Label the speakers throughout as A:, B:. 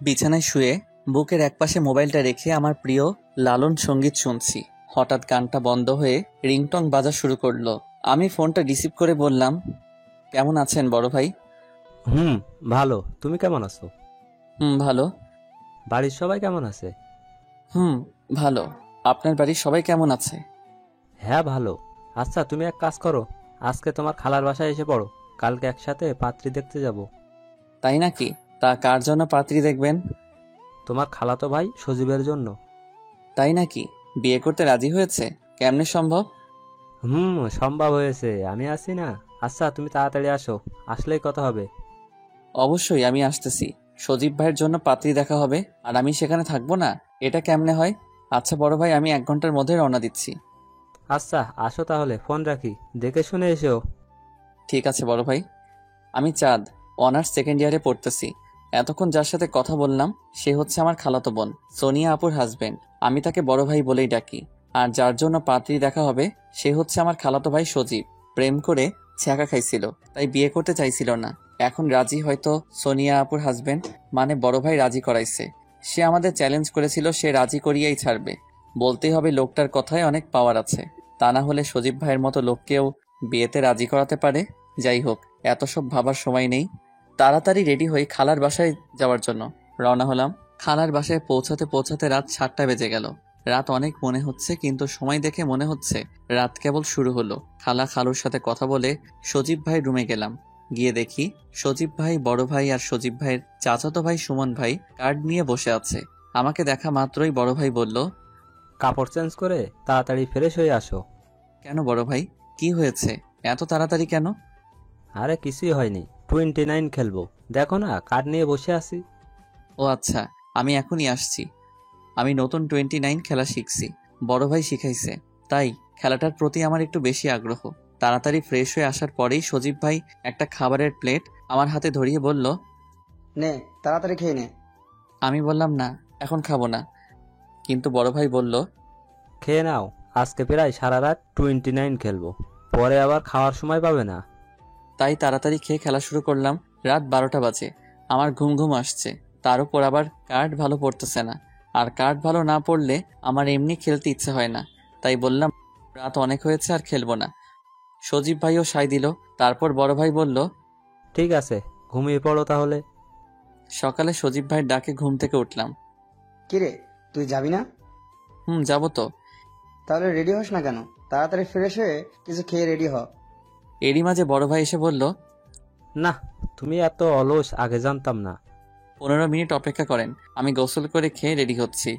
A: বিছানায় শুয়ে বুকের একপাশে মোবাইলটা রেখে আমার প্রিয় লালন সঙ্গীত শুনছি। হঠাৎ গানটা বন্ধ হয়ে রিংটং বাজা শুরু করলো। আমি ফোনটা রিসিভ করে বললাম, কেমন আছেন বড় ভাই?
B: হুম, ভালো। তুমি কেমন আছো?
A: ভালো।
B: বাড়ির সবাই কেমন আছে?
A: হুম, ভালো। আপনার বাড়ির সবাই কেমন আছে?
B: হ্যাঁ, ভালো। আচ্ছা, তুমি এক কাজ করো, আজকে তোমার খালার বাসায় এসে পড়ো। কালকে একসাথে পাত্রী দেখতে যাব।
A: তাই নাকি? তা কার জন্য পাত্রী দেখবেন?
B: তোমার খালাতো ভাই সজীবের জন্য।
A: তাই নাকি? বিয়ে করতে রাজি হয়েছে? কেমনে সম্ভব?
B: সম্ভব হয়েছে, আমি আছি না। আচ্ছা, তুমি তাড়াতাড়ি আসো, আসলেই কথা হবে।
A: অবশ্যই আমি আসতেছি। সজীব ভাইয়ের জন্য পাত্রী দেখা হবে আর আমি সেখানে থাকবো না? এটা কেমনে হয়? আচ্ছা বড় ভাই, আমি 1 ঘন্টার মধ্যে রওনা দিচ্ছি।
B: আচ্ছা, আসো তাহলে, ফোন রাখি। দেখে শুনে এসো।
A: ঠিক আছে বড় ভাই। আমি চাঁদ, অনার্স সেকেন্ড ইয়ারে পড়তেছি। এতক্ষণ যার সাথে কথা বললাম সে হচ্ছে আমার খালাতো বোন, সোনিয়া আপুর হাজবেন্ড। আমি তাকে বড় ভাই বলেই ডাকি। আর যার জন্য পাত্রী দেখা হবে সে হচ্ছে আমার খালাতো ভাই সজীব। প্রেম করে ছ্যাঁকা খাইছিল, তাই বিয়ে করতে চাইছিল না। এখন রাজি হয়তো। সোনিয়া আপুর হাজবেন্ড মানে বড় ভাই রাজি করাইছে। সে আমাদের চ্যালেঞ্জ করেছিল সে রাজি করিয়েই ছাড়বে। বলতেই হবে লোকটার কথায় অনেক পাওয়ার আছে। তা না হলে সজীব ভাইয়ের মতো লোককেও বিয়েতে রাজি করাতে পারে। যাই হোক, এত সব ভাবার সময় নেই। তাড়াতাড়ি রেডি হয়ে খালার বাসায় যাওয়ার জন্য রওনা হলাম। খালার বাসায় পৌঁছাতে পৌঁছাতে রাত 7টা বেজে গেল। রাত অনেক মনে হচ্ছে, কিন্তু সময় দেখে মনে হচ্ছে রাত কেবল শুরু হলো। খালা খালুর সাথে কথা বলে সজীব ভাই রুমে গেলাম। গিয়ে দেখি সজীব ভাই, বড় ভাই আর সজীব ভাইয়ের চাচাতো ভাই সুমন ভাই কার্ড নিয়ে বসে আছে। আমাকে দেখা মাত্রই বড় ভাই বলল,
B: কাপড় চেঞ্জ করে তাড়াতাড়ি ফ্রেশ হয়ে আসো।
A: কেন বড় ভাই, কি হয়েছে? এত তাড়াতাড়ি কেন?
B: আরে কিছুই হয়নি, 29 খেলবো। দেখো না, কার্ড নিয়ে বসে আছি।
A: ও আচ্ছা, আমি এখনই আসছি। আমি নতুন 29 খেলা শিখছি, বড় ভাই শিখাইছে। তাই খেলাটার প্রতি আমার একটু বেশি আগ্রহ। তাড়াতাড়ি ফ্রেশ হয়ে আসার পরেই সজীব ভাই একটা খাবারের প্লেট আমার হাতে ধরিয়ে বলল,
C: নে, তাড়াতাড়ি খেয়ে নে।
A: আমি বললাম না, এখন খাবো না। কিন্তু বড় ভাই বলল,
B: খেয়ে নাও, আজকে প্রায় সারা রাত 29 খেলবো, পরে আবার খাওয়ার সময় পাবে না।
A: তাই তাড়াতাড়ি খেয়ে খেলা শুরু করলাম। রাত 12টা বাজে। আমার ঘুম ঘুম আসছে, তার উপর আবার কার্ড ভালো পড়তেছে না। আর কার্ড ভালো না পড়লে আমার এমনি খেলতে ইচ্ছে হয় না। তাই বললাম, রাত অনেক হয়েছে আর খেলবো না। সজীব ভাইও সায় দিল। তারপর বড় ভাই বলল,
B: ঠিক আছে, ঘুমিয়ে পড়ো তাহলে।
A: সকালে সজীব ভাইয়ের ডাকে ঘুম থেকে উঠলাম।
C: কিরে, তুই যাবি না?
A: যাবো তো।
C: তাহলে রেডি হস না কেন? তাড়াতাড়ি ফ্রেশ হয়ে কিছু খেয়ে রেডি হ।
A: এরই মাঝে বড় ভাই এসে বলল,
B: না, তুমি এত অলস, আগে জানতাম না।
A: 15 মিনিট অপেক্ষা করেন, আমি গোসল করে খেয়ে রেডি হচ্ছি।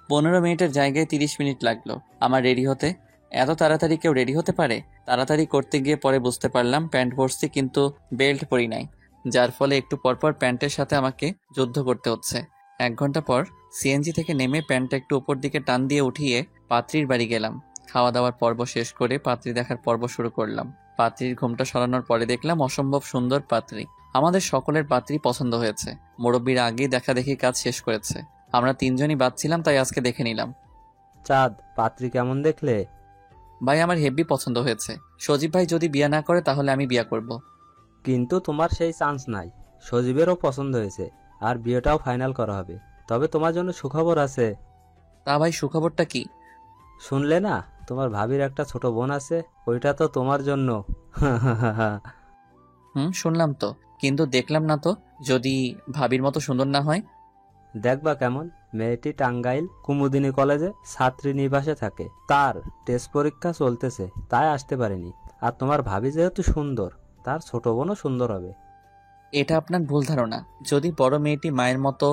A: 15 মিনিটের জায়গায় 30 মিনিট লাগলো আমার রেডি হতে। এত তাড়াতাড়ি কেউ রেডি হতে পারে? তাড়াতাড়ি করতে গিয়ে পরে বুঝতে পারলাম প্যান্ট পরছি কিন্তু বেল্ট পরি নাই, যার ফলে একটু পরপর প্যান্টের সাথে আমাকে যুদ্ধ করতে হচ্ছে। 1 ঘন্টা পর সিএনজি থেকে নেমে প্যান্টটা একটু উপর দিকে টান দিয়ে উঠিয়ে পাত্রীর বাড়ি গেলাম। খাওয়া দাওয়ার পর্ব শেষ করে পাত্রী দেখার পর্ব শুরু করলাম। পাত্রীর ঘুমটা সরানোর পরে দেখলাম অসম্ভব সুন্দর পাত্রী। আমাদের সকলের পাত্রী পছন্দ হয়েছে। মুরব্বীরা আগেই দেখা দেখি কাজ শেষ করেছে। আমরা 3জনই বাদ ছিলাম, তাই আজকে দেখে নিলাম।
B: চাঁদ, পাত্রী কেমন দেখলে?
A: ভাই আমার হেব্বি পছন্দ হয়েছে। সজীব ভাই যদি বিয়ে না করে তাহলে আমি বিয়ে করব।
B: কিন্তু তোমার সেই চান্স নাই। সজীবেরও পছন্দ হয়েছে, আর বিয়েটাও ফাইনাল করা হবে। তবে তোমার জন্য সুখবর আছে।
A: তা ভাই, সুখবরটা কি?
B: শুনলে না, তোমার ভাবির একটা ছোট বোন আছে, ওইটা তো তোমার জন্য।
A: শুনলাম তো, কিন্তু দেখলাম না তো। যদি ভাবির মতো সুন্দর না হয়?
B: দেখবা কেমন। মেয়েটি টাঙ্গাইল কুমুদিনী কলেজে ছাত্রী নিবাসে থাকে। তার টেস্ট পরীক্ষা চলতেছে, তাই আসতে পারেনি। আর তোমার ভাবি যেহেতু সুন্দর, তার ছোট বোনও সুন্দর হবে।
A: এটা আপনার ভুল ধারণা। যদি বড় মেয়েটি মায়ের মতো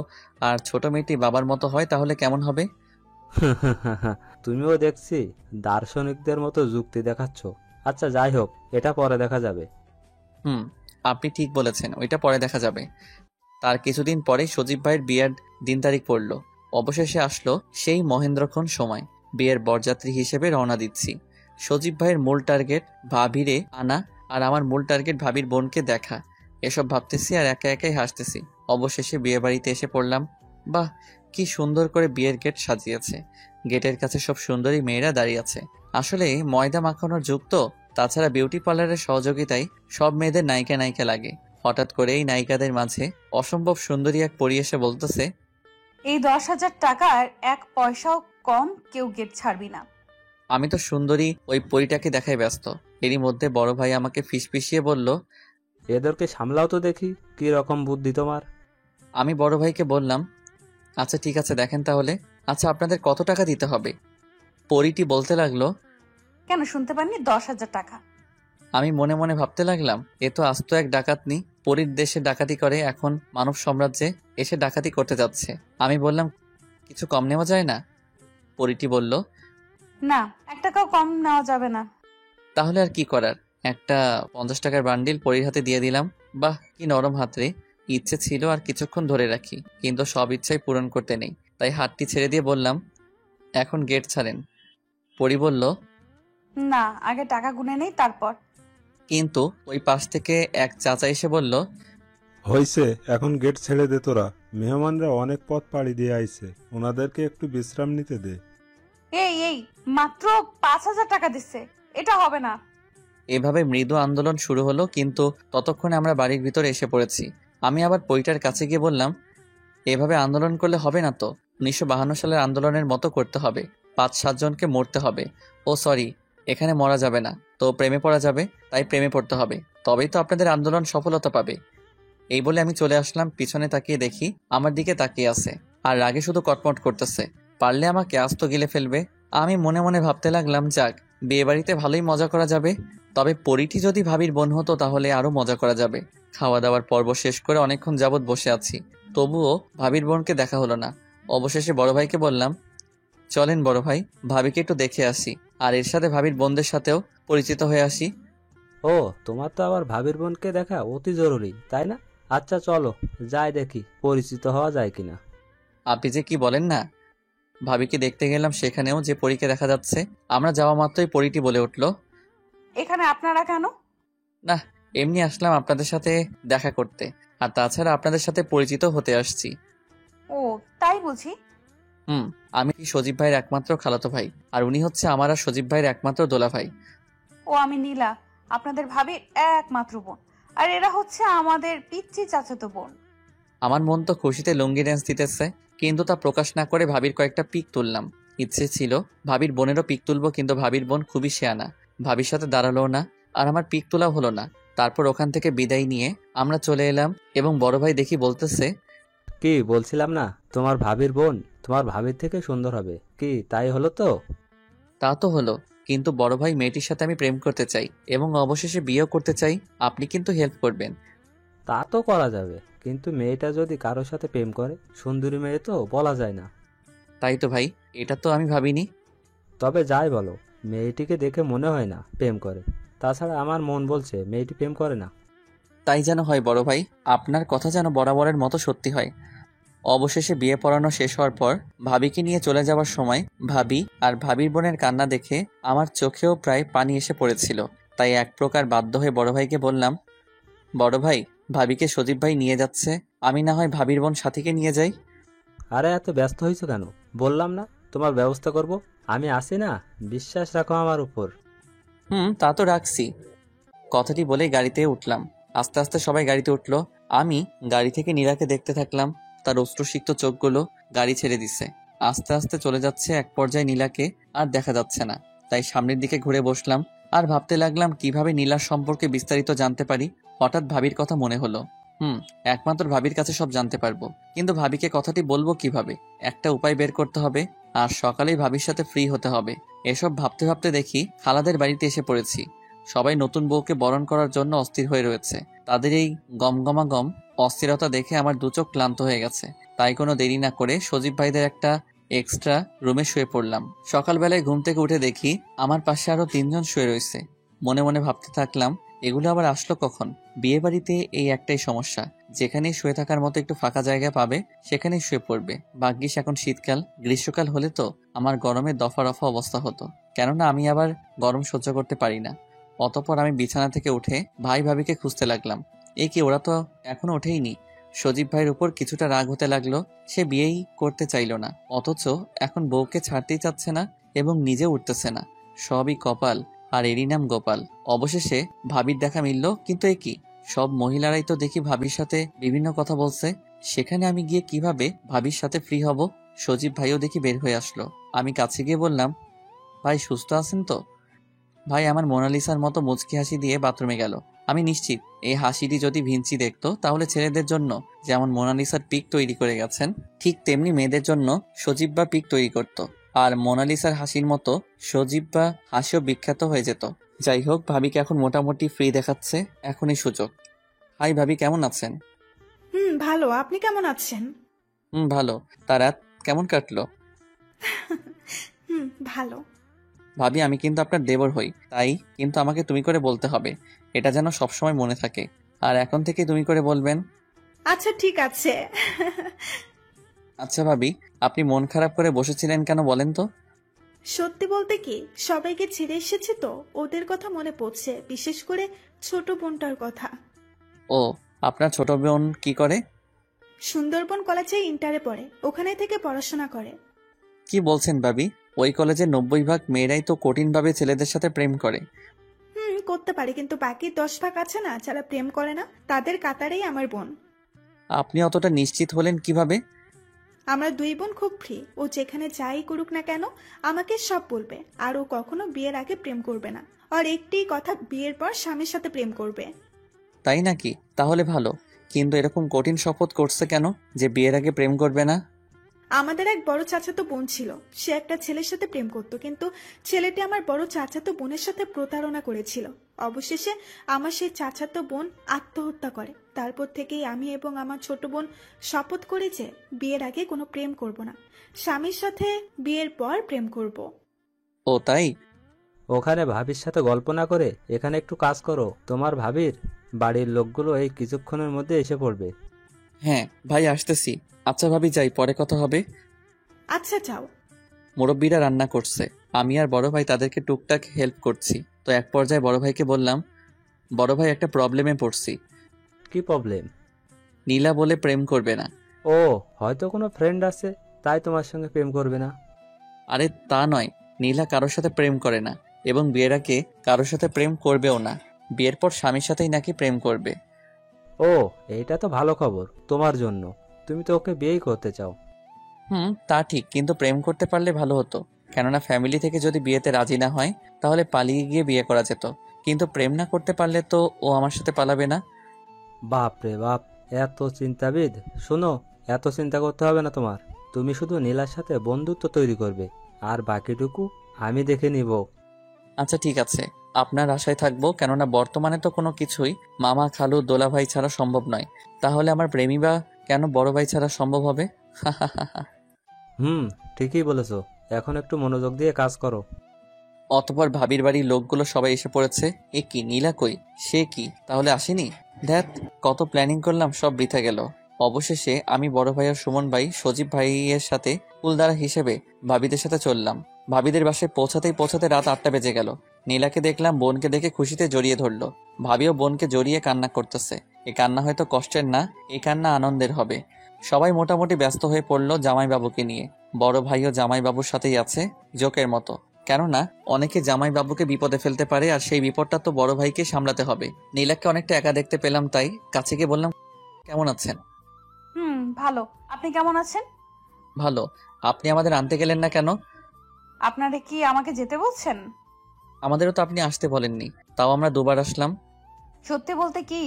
A: আর ছোট মেয়েটি বাবার মতো হয় তাহলে কেমন হবে?
B: তুমিও দেখছি দার্শনিকদের মতো যুক্তি দেখাচ্ছ। আচ্ছা, যাই হোক, এটা পরে দেখা যাবে।
A: হুম, আপনি ঠিক বলেছেন, ওইটা পরে দেখা যাবে। তার কিছুদিন পরে সজীব ভাইয়ের বিয়ের দিন তারিখ পড়ল। অবশেষে আসলো সেই মহেন্দ্রক্ষণ সময়। বিয়ের বরযাত্রী হিসেবে রওনা দিচ্ছি। সজীব ভাইয়ের মূল টার্গেট ভাবিরে আনা, আর আমার মূল টার্গেট ভাবির বোনকে দেখা। এসব ভাবতেছি আর একা একাই হাসতেছি। অবশেষে বিয়ে বাড়িতে এসে পড়লাম। বাহ, কি সুন্দর করে বিয়ের গেট সাজিয়েছে। গেটের কাছে সব সুন্দরী মেয়েরা দাঁড়িয়ে আছে। আসলে ময়দা মাখানোর যুগ তো, তাছাড়া বিউটি পার্লারের সহযোগিতায় সব মেয়েদের নায়িকা নায়িকা লাগে। হঠাৎ করে এই নায়িকাদের মাঝে অসম্ভব সুন্দরী এক পরী এসে বলতেছে,
D: এই 10,000 টাকার 1 পয়সাও কম কেউ গেট ছাড়বি না।
A: আমি তো সুন্দরী ওই পরীটাকে দেখায় ব্যস্ত। এরই মধ্যে বড় ভাই আমাকে ফিসফিসিয়ে বলল।
B: এদেরকে সামলাও তো দেখি, কি রকম বুদ্ধি তোমার।
A: আমি বড় ভাইকে বললাম, আচ্ছা ঠিক আছে দেখেন তাহলে। আচ্ছা আপনাদের কত টাকা দিতে হবে? পরীটি বলতে লাগলো।
D: কেন শুনতে পাননি? 10,000 টাকা।
A: আমি মনে মনে ভাবতে লাগলাম, এ তো আস্ত এক ডাকাতনি। পরীর দেশে ডাকাতি করে, এখন মানব সাম্রাজ্যে এসে ডাকাতি করতে যাচ্ছে। আমি বললাম, কিছু কম নেওয়া যায় না? পরীটি বলল,
D: না, 1 টাকাও কম নেওয়া যাবে না।
A: তাহলে আর কি করার, একটা 50 টাকার বান্ডিল পরীর হাতে দিয়ে দিলাম। বাহ কি নরম হাত রে। ইচ্ছে ছিল আর কিছুক্ষণ ধরে রাখি, কিন্তু সব ইচ্ছাই পূরণ করতে নেই, তাই হাতটি ছেড়ে দিয়ে বললাম, এখন গেট ছাড়েন। পরী বলল,
D: না, আগে টাকা গুনে নেই তারপর।
A: কিন্তু ওই পাশ থেকে এক চাচা এসে বলল,
E: হইছে, এখন গেট ছেড়ে দে তোরা। মেহমানরা অনেক পথ পাড়ি দিয়ে আইছে, ওনাদেরকে একটু বিশ্রাম নিতে দে।
D: এই মাত্র 5,000 টাকা দিচ্ছে, এটা হবে না।
A: এভাবে মৃদু আন্দোলন শুরু হলো, কিন্তু ততক্ষণে আমরা বাড়ির ভিতরে এসে পড়েছি। আমি আবার পরীটার কাছে গিয়ে বললাম, এভাবে আন্দোলন করলে হবে না তো, 1952 সালের আন্দোলনের মতো করতে হবে। 5-7 জনকে মরতে হবে। ও সরি, এখানে মরা যাবে না, তো প্রেমে পড়া যাবে, তাই প্রেমে পড়তে হবে, তবেই তো আপনাদের আন্দোলন সফলতা পাবে। এই বলে আমি চলে আসলাম। পিছনে তাকিয়ে দেখি আমার দিকে তাকিয়ে আছে, আর রাগে শুধু কটমট করতেছে। পারলে আমাকে আস্ত গিলে ফেলবে। আমি মনে মনে ভাবতে লাগলাম, যাক, বিয়ে বাড়িতে ভালোই মজা করা যাবে। তবে পরীটি যদি ভাবির বোন হতো তাহলে আরো মজা করা যাবে। খাওয়া দাওয়ার পর্ব শেষ করে অনেকক্ষণ যাবৎ বসে আছি, তবুও ভাবির বোনকে দেখা হলো না। অবশেষে বড় ভাইকে বললাম, চলেন বড় ভাই, ভাবিকে একটু দেখে আসি, আর এর সাথে ভাবির বোনদের সাথেও পরিচিত হয়ে আসি।
B: ও, তোমার তো আবার ভাবির বোনকে দেখা অতি জরুরি, তাই না? আচ্ছা চলো, যাই দেখি পরিচিত হওয়া যায় কিনা।
A: আপনি যে কি বলেন না। ভাবিকে দেখতে গেলাম, সেখানেও যে পরীকে দেখা যাচ্ছে। আমরা যাওয়া মাত্রই পরীটি বলে উঠল,
D: এখানে আপনারা কেন?
A: না, এমনি আসলাম আপনাদের সাথে দেখা করতে, আর তাছাড়া আপনাদের সাথে পরিচিত হতে আসছি।
D: ও, তাই বুঝি।
A: আমি সজীব ভাইয়ের একমাত্র খালাতো ভাই, আর উনি হচ্ছে আমার আর সজীব ভাইয়ের একমাত্র দোলা ভাই।
D: ও, আমি নীলা, আপনাদের ভাবির একমাত্র বোন। আর এরা হচ্ছে আমাদের পিচ্চি চাচাতো বোন।
A: আমার মন তো খুশিতে লুঙ্গি ড্যান্স দিতেছে, কিন্তু তা প্রকাশ না করে ভাবির কয়েকটা পিক তুললাম। ইচ্ছে ছিল ভাবির বোনেরও পিক তুলবো, কিন্তু ভাবির বোন খুবই শেয়ানা, ভাবির সাথে দাঁড়ালো না, আর আমার পিক তোলাও হলো না। তারপর ওখান থেকে বিদায় নিয়ে আমরা চলে এলাম, এবং বড় ভাই দেখি বলতেছে,
B: কি বলছিলাম না, তোমার ভাবির বোন তোমার ভাবির থেকে সুন্দর হবে, কি তাই হলো তো?
A: তা তো হলো, কিন্তু বড় ভাই মেয়েটির সাথে আমি প্রেম করতে চাই, এবং অবশেষে বিয়েও করতে চাই। আপনি কিন্তু হেল্প করবেন।
B: তা তো করা যাবে, কিন্তু মেয়েটা যদি কারোর সাথে প্রেম করে, সুন্দরী মেয়ে তো বলা যায় না।
A: তাই তো ভাই, এটা তো আমি ভাবিনি।
B: তবে যাই বলো, মেয়েটিকে দেখে মনে হয় না প্রেম করে। তাছাড়া আমার মন বলছে মেয়েটি প্রেম করে না।
A: তাই যেন হয় বড় ভাই, আপনার কথা যেন বরাবরের মতো সত্যি হয়। অবশেষে বিয়ে পড়ানো শেষ হওয়ার পর ভাবিকে নিয়ে চলে যাওয়ার সময় ভাবি আর ভাবির বোনের কান্না দেখে আমার চোখেও প্রায় পানি এসে পড়েছিল। তাই এক প্রকার বাধ্য হয়ে বড় ভাইকে বললাম, বড় ভাই, ভাবিকে সজীব ভাই নিয়ে যাচ্ছে, আমি না হয় ভাবির বোন সাথীকে নিয়ে যাই।
B: আরে এত ব্যস্ত হয়েছো কেন? বললাম না তোমার ব্যবস্থা করব, আমি আছি না, বিশ্বাস রাখো আমার উপর।
A: তা তো রাখছি। কথাটি বলেই গাড়িতে উঠলাম। আস্তে আস্তে সবাই গাড়িতে উঠলো। আমি গাড়ি থেকে নীরাকে দেখতে থাকলাম। তার অশ্রুসিক্ত চোখগুলো গাড়ি ছেড়ে দিছে। আস্তে আস্তে চলে যাচ্ছে। এক পর্যায়ে নীলাকে আর দেখা যাচ্ছে না, তাই সামনের দিকে ঘুরে বসলাম আর ভাবতে লাগলাম কিভাবে নীলার সম্পর্কে বিস্তারিত জানতে পারি। হঠাৎ ভাবির কথা মনে হলো। একমাত্র ভাবির কাছে সব জানতে পারবো, কিন্তু ভাবিকে কথাটি বলবো কিভাবে? একটা উপায় বের করতে হবে, আর সকালেই ভাবির সাথে ফ্রি হতে হবে। এসব ভাবতে ভাবতে দেখি খালাদের বাড়িতে এসে পড়েছি। সবাই নতুন বউকে বরণ করার জন্য অস্থির হয়ে রয়েছে। তাদের এই গমগমাগম অস্থিরতা দেখে আমার দুচোখ ক্লান্ত হয়ে গেছে। তাই কোনো দেরি না করে সজীব ভাইদের একটা এক্সট্রা রুমে শুয়ে পড়লাম। সকালবেলায় ঘুম থেকে উঠে দেখি আমার পাশে আরো 3 জন শুয়ে রয়েছে। মনে মনে ভাবতে থাকলাম, এগুলো আবার আসলো কখন? বিয়ে বাড়িতে এই একটাই সমস্যা, যেখানেই শুয়ে থাকার মতো একটু ফাঁকা জায়গা পাবে সেখানেই শুয়ে পড়বে। ভাগ্যিস এখন শীতকাল, গ্রীষ্মকাল হলে তো আমার গরমে দফা রফা অবস্থা হতো, কেননা আমি আবার গরম সহ্য করতে পারি না। অতঃপর আমি বিছানা থেকে উঠে ভাই ভাবিকে খুঁজতে লাগলাম। এই কি, ওরা তো এখনো ওঠেইনি। সজীব ভাইয়ের উপর কিছুটা রাগ হতে লাগলো। সে বিয়েই করতে চাইল না, অথচ এখন বউকে ছাড়তেই চাচ্ছে না এবং নিজে উঠতেছে না। সবই কপাল, আর এরই নাম গোপাল। অবশেষে ভাবির দেখা মিলল, কিন্তু এ কি, সব মহিলারাই তো দেখি ভাবির সাথে বিভিন্ন কথা বলছে, সেখানে আমি গিয়ে কিভাবে ভাবির সাথে ফ্রি হব? সজীব ভাইও দেখি বের হয়ে আসলো। আমি কাছে গিয়ে বললাম, ভাই সুস্থ আছেন তো? ভাই আমার মোনালিসার মতো মুচকি হাসি দিয়ে বাথরুমে গেল। আমি নিশ্চিত এই হাসিটি যদি ভিঞ্চি দেখতো তাহলে ছেলেদের জন্য যেমন মোনালিসার পিক তৈরি করে গেছেন, ঠিক তেমনি মেয়েদের জন্য সজীব বা পিক তৈরি করত। আর মোনালিসার হাসির মতো সজীব বা হাসিও বিখ্যাত হয়ে যেত। যাই হোক, ভাবিকে এখন মোটামুটি ফ্রি দেখাচ্ছে, এখনই সুযোগ। হাই ভাবি, কেমন আছেন?
F: ভালো। আপনি কেমন আছেন?
A: ভালো। তা রাত কেমন কাটলো?
F: ভালো।
A: ভাবি আমি কিন্তু আপনার দেবর হই, তাই কিন্তু আমাকে তুমি করে বলতে হবে, এটা যেন সবসময় মনে থাকে। আর এখন থেকে তুমি করে বলবেন।
F: আচ্ছা ঠিক আছে।
A: আচ্ছা ভাবি, আপনি মন খারাপ করে বসেছিলেন কেন বলেন তো?
F: সত্যি বলতে কি, সবাইকে ছেড়ে এসেছে তো ওদের কথা মনে পড়ছে, বিশেষ করে ছোট বোনটার কথা।
A: ও, আপনার ছোট বোন কি করে?
F: সুন্দরবন কলেজে ইন্টারে পড়ে, ওখানে থেকে পড়াশোনা করে।
A: কি বলছেন ভাবি? ওই কলেজের 90% মেয়েরাই তো কঠিনভাবে ছেলেদের সাথে প্রেম করে।
F: করতে পারে, কিন্তু বাকি 10 ভাগ আছে না যারা প্রেম করে না, তাদের কাতারেই আমার বোন।
A: আপনি অতটা নিশ্চিত হলেন কিভাবে?
F: আমরা 2 বোন খুব ফ্রি, ও যেখানে যাই করুক না কেন আমাকে সব বলবে। আর ও কখনো বিয়ের আগে প্রেম করবে না, আর একটি কথা, বিয়ের পর স্বামীর সাথে প্রেম করবে।
A: তাই নাকি? তাহলে ভালো। কিন্তু এরকম কঠিন শপথ করছে কেন যে বিয়ের আগে প্রেম করবে না?
F: আমাদের এক বড় চাচাতো বোন ছিল, সে একটা ছেলের সাথে প্রেম করত, কিন্তু ছেলেটি আমার বড় চাচাতো বোনের সাথে প্রতারণা করেছিল। অবশেষে আমার সেই চাচাতো বোন আত্মহত্যা করে। তারপর থেকেই আমি এবং আমার ছোট বোন শপথ করি যে বিয়ের আগে কোনো প্রেম করব না, স্বামীর সাথে বিয়ের পর প্রেম করব।
A: ও তাই?
B: ওখানে ভাবির সাথে গল্প না করে এখানে একটু কাজ করো। তোমার ভাবির বাড়ির লোকগুলো এই কিছুক্ষণের মধ্যে এসে পড়বে।
A: হ্যাঁ ভাই, আসতেছি। আচ্ছা ভাবি, যাই, পরে কথা হবে।
F: আচ্ছা যাও।
A: মুরব্বীরা রান্না করছে, আমি আর বড় ভাই তাদেরকে টুকটাক হেল্প করছি। তো এক পর্যায়ে বড় ভাইকে বললাম, বড় ভাই একটা প্রবলেমে পড়ছি।
B: কি প্রবলেম?
A: নীলা বলে প্রেম করবে না।
B: ও, হয়তো কোনো ফ্রেন্ড আছে তাই তোমার সঙ্গে প্রেম করবে না।
A: আরে তা নয়, নীলা কারোর সাথে প্রেম করে না, এবং বিয়ের আগে কারোর সাথে প্রেম করবেও না। বিয়ের পর স্বামীর সাথেই নাকি প্রেম করবে।
B: ও, এইটা তো ভালো খবর তোমার জন্য। তুমি তো ওকে বিয়েই করতে চাও।
A: তা ঠিক, কিন্তু প্রেম করতে পারলে ভালো হতো। কেননা ফ্যামিলি থেকে যদি বিয়েতে রাজি না হয় তাহলে পালিয়ে গিয়ে বিয়ে করা যেত। কিন্তু প্রেম না করতে পারলে তো ও আমার সাথে পালাবে না।
B: বাপ রে বাপ, এত চিন্তাবিদ। শোনো, এত চিন্তা করতে হবে না তোমার। তুমি শুধু নীলার সাথে বন্ধুত্ব তৈরি করবে, আর বাকিটুকু আমি দেখে নিব।
A: আচ্ছা ঠিক আছে, আপনার আশায় থাকবো। কেননা বর্তমানে তো কোনো কিছুই মামা, খালু, দোলা ভাই ছাড়া সম্ভব নয়। তাহলে আমার প্রেমী বা কেন বড় ভাই ছাড়া সম্ভব হবে?
B: ঠিকই বলেছো। এখন একটু মনোযোগ দিয়ে কাজ করো।
A: অতপর ভাবির বাড়ির লোকগুলো সবাই এসে পড়েছে। এ কি, নীলা কই? সে কি তাহলে আসেনি? ধ্যাত, কত প্ল্যানিং করলাম, সব বৃথা গেল। অবশেষে আমি বড় ভাই আর সুমন ভাই সজীব ভাইয়ের সাথে কুলদারা হিসেবে ভাবিদের সাথে চললাম। ভাবিদের বাসায় পৌঁছাতেই পৌঁছাতে রাত 8টা বেজে গেল। নীলাকে দেখলাম, বোনকে দেখে খুশিতে জড়িয়ে ধরলো। ভাবিও বোনকে জড়িয়ে কান্না করতেছে। এই কান্না হয়তো কষ্টের না, এই কান্না আনন্দের হবে। সবাই মোটামুটি ব্যস্ত হয়ে পড়লো জামাইবাবুকে নিয়ে। বড় ভাইও জামাইবাবুর সাথেই আছে, জোকের মতো। কেননা অনেকে জামাইবাবুকে বিপদে ফেলতে পারে, আর সেই বিপদটা তো বড় ভাইকে সামলাতে হবে। নীলাকে অনেকটা একা দেখতে পেলাম, তাই কাছে গিয়ে বললাম, কেমন আছেন?
D: ভালো। আপনি কেমন আছেন?
A: ভালো। আপনি আমাদের আনতে গেলেন না কেন?
D: আপনারা কি আমাকে যেতে বলছেন?
A: আমাদেরও তো আপনি আসতে বলেননি, তাও আমরা দুবার আসলাম।
D: সত্যি বলতে কি,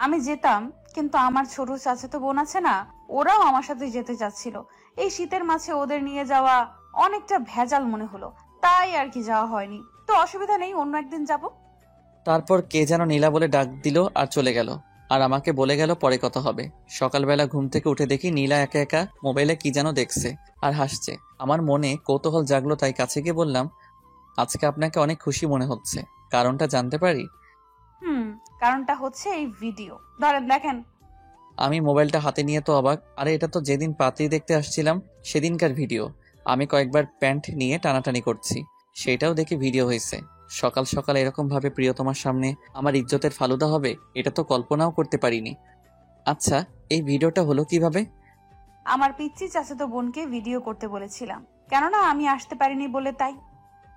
D: আমি যেতাম, কিন্তু আমার ছোট চাচাতো বোন আছে না, ওরাও আমার সাথে যেতে চাচ্ছিল। এই শীতের মাঝে ওদের নিয়ে যাওয়া অনেকটা ভেজাল মনে হলো, তাই আর কি যাওয়া হয়নি। তো অসুবিধা নেই, অন্য একদিন যাব।
A: তারপর কে যেন নীলা বলে ডাক দিল আর চলে গেল। আর আমাকে বলে গেল পরে কথা হবে। সকালবেলা ঘুম থেকে উঠে দেখি নীলা একা একা মোবাইলে কি যেন দেখছে আর হাসছে। আমার মনে কৌতূহল জাগলো, তাই কাছে গিয়ে বললাম, আজকে আপনাকে অনেক খুশি মনে হচ্ছে, কারণটা জানতে পারি?
D: কারণটা হচ্ছে এই ভিডিও, ধরেন দেখেন।
A: আমি মোবাইলটা হাতে নিয়ে তো অবাক। আরে এটা তো যেদিন পাত্রী দেখতে আসছিলাম সেদিনকার ভিডিও। আমি কয়েকবার প্যান্ট নিয়ে টানাটানি করছি, সেটাও দেখি ভিডিও হয়েছে। সকাল সকাল এরকম ভাবে প্রিয়তমার সামনে আমার ইজ্জতের ফালুদা হবে, এটা তো কল্পনাও করতে পারিনি। আচ্ছা, এই ভিডিওটা হলো কিভাবে?
D: আমার পিচ্চি চাচাতো বোনকে ভিডিও করতে বলেছিলাম, কেননা আমি আসতে পারিনি বলে, তাই।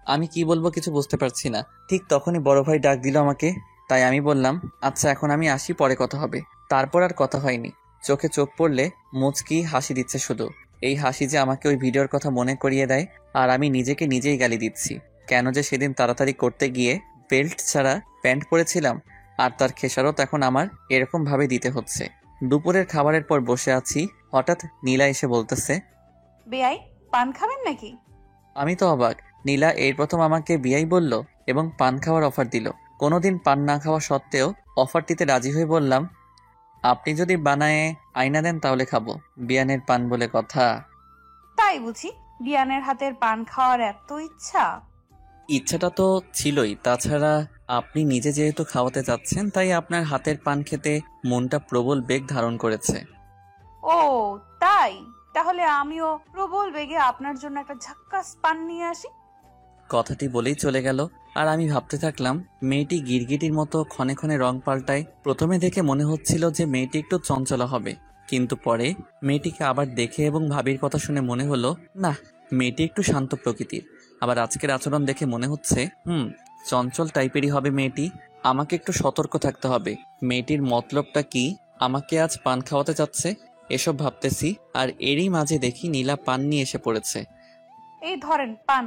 A: আমি কি বলবো কিছু বুঝতে পারছি না। ঠিক তখনই বড় ভাই ডাক দিল আমাকে। তাই আমি বললাম, আচ্ছা এখন আমি আসি, পরে কথা হবে। তারপর আর কথা হয়নি। চোখে চোখ পড়লে মুচকি হাসি দিচ্ছে শুধু। এই হাসি যে আমাকে ওই ভিডিওর কথা মনে করিয়ে দেয়, আর আমি নিজেকে নিজেই গালি দিচ্ছি। কেন যে সেদিন তাড়াতাড়ি করতে গিয়ে বেল্ট ছাড়া প্যান্ট পরেছিলাম, আর তার খেসারত এখন আমার এরকম ভাবে দিতে হচ্ছে। দুপুরের খাবারের পর বসে আছি, হঠাৎ নীলা এসে বলতেছে,
D: বেয়াই, পান খাবেন নাকি?
A: আমি তো অবাক। নীলা এই প্রথম আমাকে বিয়াই বলল এবং পান খাওয়ার অফার দিল। কোনোদিন পান না খাওয়া সত্ত্বেও অফারটিতে রাজি হয়ে বললাম, আপনি যদি বানায়ে আইনা দেন তাহলে খাবো, বিয়ানের পান বলে কথা।
D: তাই বুঝি বিয়ানের হাতের পান খাওয়ার এত ইচ্ছা?
A: ইচ্ছাটা তো ছিলই, তাছাড়া আপনি নিজে যেহেতু খাওয়াতে যাচ্ছেন, তাই আপনার হাতের পান খেতে মনটা প্রবল বেগ ধারণ করেছে।
D: ও তাই, তাহলে আমিও প্রবল বেগে আপনার জন্য একটা ঝাক্কাস পান নিয়ে আসি।
A: কথাটি বলেই চলে গেল, আর আমি ভাবতে থাকলাম মেয়েটি গিরগিটির মতো ক্ষণে ক্ষণে রং পাল্টায়। প্রথমে দেখে মনে হচ্ছিল যে মেয়েটি একটু চঞ্চলা হবে, কিন্তু পরে মেয়েটিকে আবার দেখে এবং ভাবির কথা শুনে মনে হলো না, মেয়েটি একটু শান্ত প্রকৃতির। আবার আজকের আচরণ দেখে মনে হচ্ছে চঞ্চল টাইপেরই হবে মেয়েটি। আমাকে একটু সতর্ক থাকতে হবে। মেয়েটির মতলবটা কি, আমাকে আজ পান খাওয়াতে চাচ্ছে, এসব ভাবতেছি। আর এরই মাঝে দেখি নীলা পান নিয়ে এসে পড়েছে।
D: এই ধরেন পান।